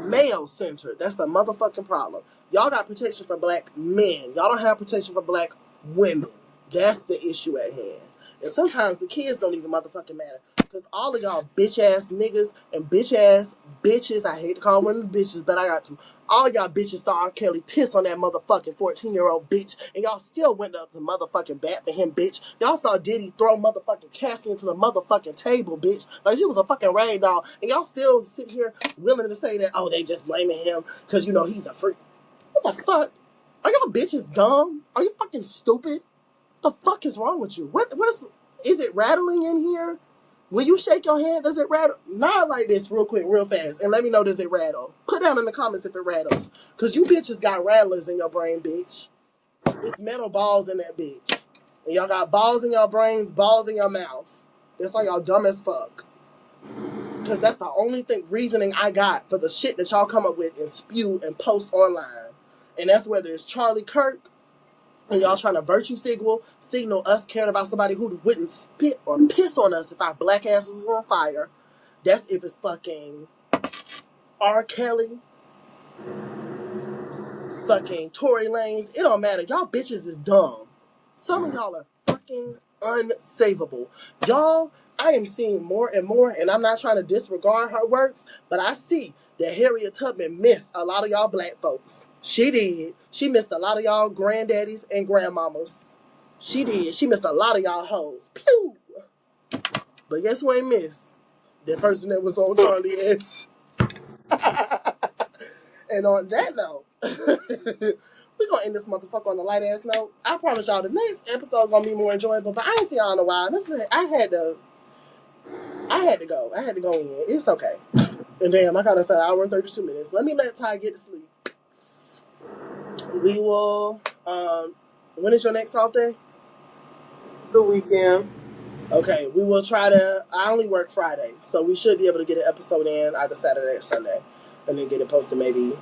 male-centered. That's the motherfucking problem. Y'all got protection for black men. Y'all don't have protection for black women. That's the issue at hand. And sometimes the kids don't even motherfucking matter. Because all of y'all bitch-ass niggas and bitch-ass bitches, I hate to call women bitches, but I got to. All y'all bitches saw R. Kelly piss on that motherfucking 14-year-old bitch, and y'all still went up the motherfucking bat for him, bitch. Y'all saw Diddy throw motherfucking Cassie into the motherfucking table, bitch. Like she was a fucking rag doll. And y'all still sit here willing to say that, oh, they just blaming him because, he's a freak. What the fuck? Are y'all bitches dumb? Are you fucking stupid? The fuck is wrong with you? Is it rattling in here? When you shake your hand, does it rattle? Not like this real quick, real fast, and let me know, does it rattle? Put down in the comments if it rattles. Because you bitches got rattlers in your brain, bitch. It's metal balls in that bitch. And y'all got balls in your brains, balls in your mouth. That's why y'all dumb as fuck. Because that's the only reasoning I got for the shit that y'all come up with and spew and post online. And that's whether it's Charlie Kirk, and y'all trying to virtue signal us caring about somebody who wouldn't spit or piss on us if our black asses were on fire. That's if it's fucking R. Kelly, fucking Tory Lanez. It don't matter. Y'all bitches is dumb. Some of y'all are fucking unsavable. Y'all, I am seeing more and more, and I'm not trying to disregard her works, but I see that Harriet Tubman missed a lot of y'all black folks. She did. She missed a lot of y'all granddaddies and grandmamas. She did. She missed a lot of y'all hoes. Pew! But guess who ain't missed? That person that was on Charlie S. And on that note, we're going to end this motherfucker on a light ass note. I promise y'all the next episode going to be more enjoyable, but I ain't see y'all in a while. I had to go. I had to go in. It's okay. And damn, I got us an hour and 32 minutes. Let me let Ty get to sleep. We will, when is your next off day? The weekend. Okay, we will I only work Friday, so we should be able to get an episode in either Saturday or Sunday, and then get it posted maybe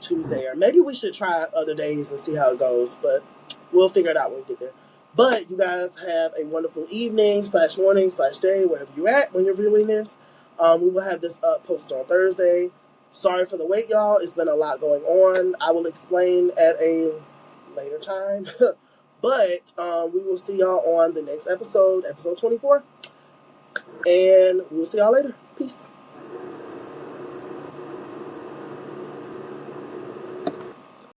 Tuesday, or maybe we should try other days and see how it goes, but we'll figure it out when we get there. But you guys have a wonderful evening / morning / day, wherever you're at when you're viewing this. We will have this up posted on Thursday. Sorry for the wait, y'all. It's been a lot going on. I will explain at a later time. But we will see y'all on the next episode 24. And we will see y'all later. Peace.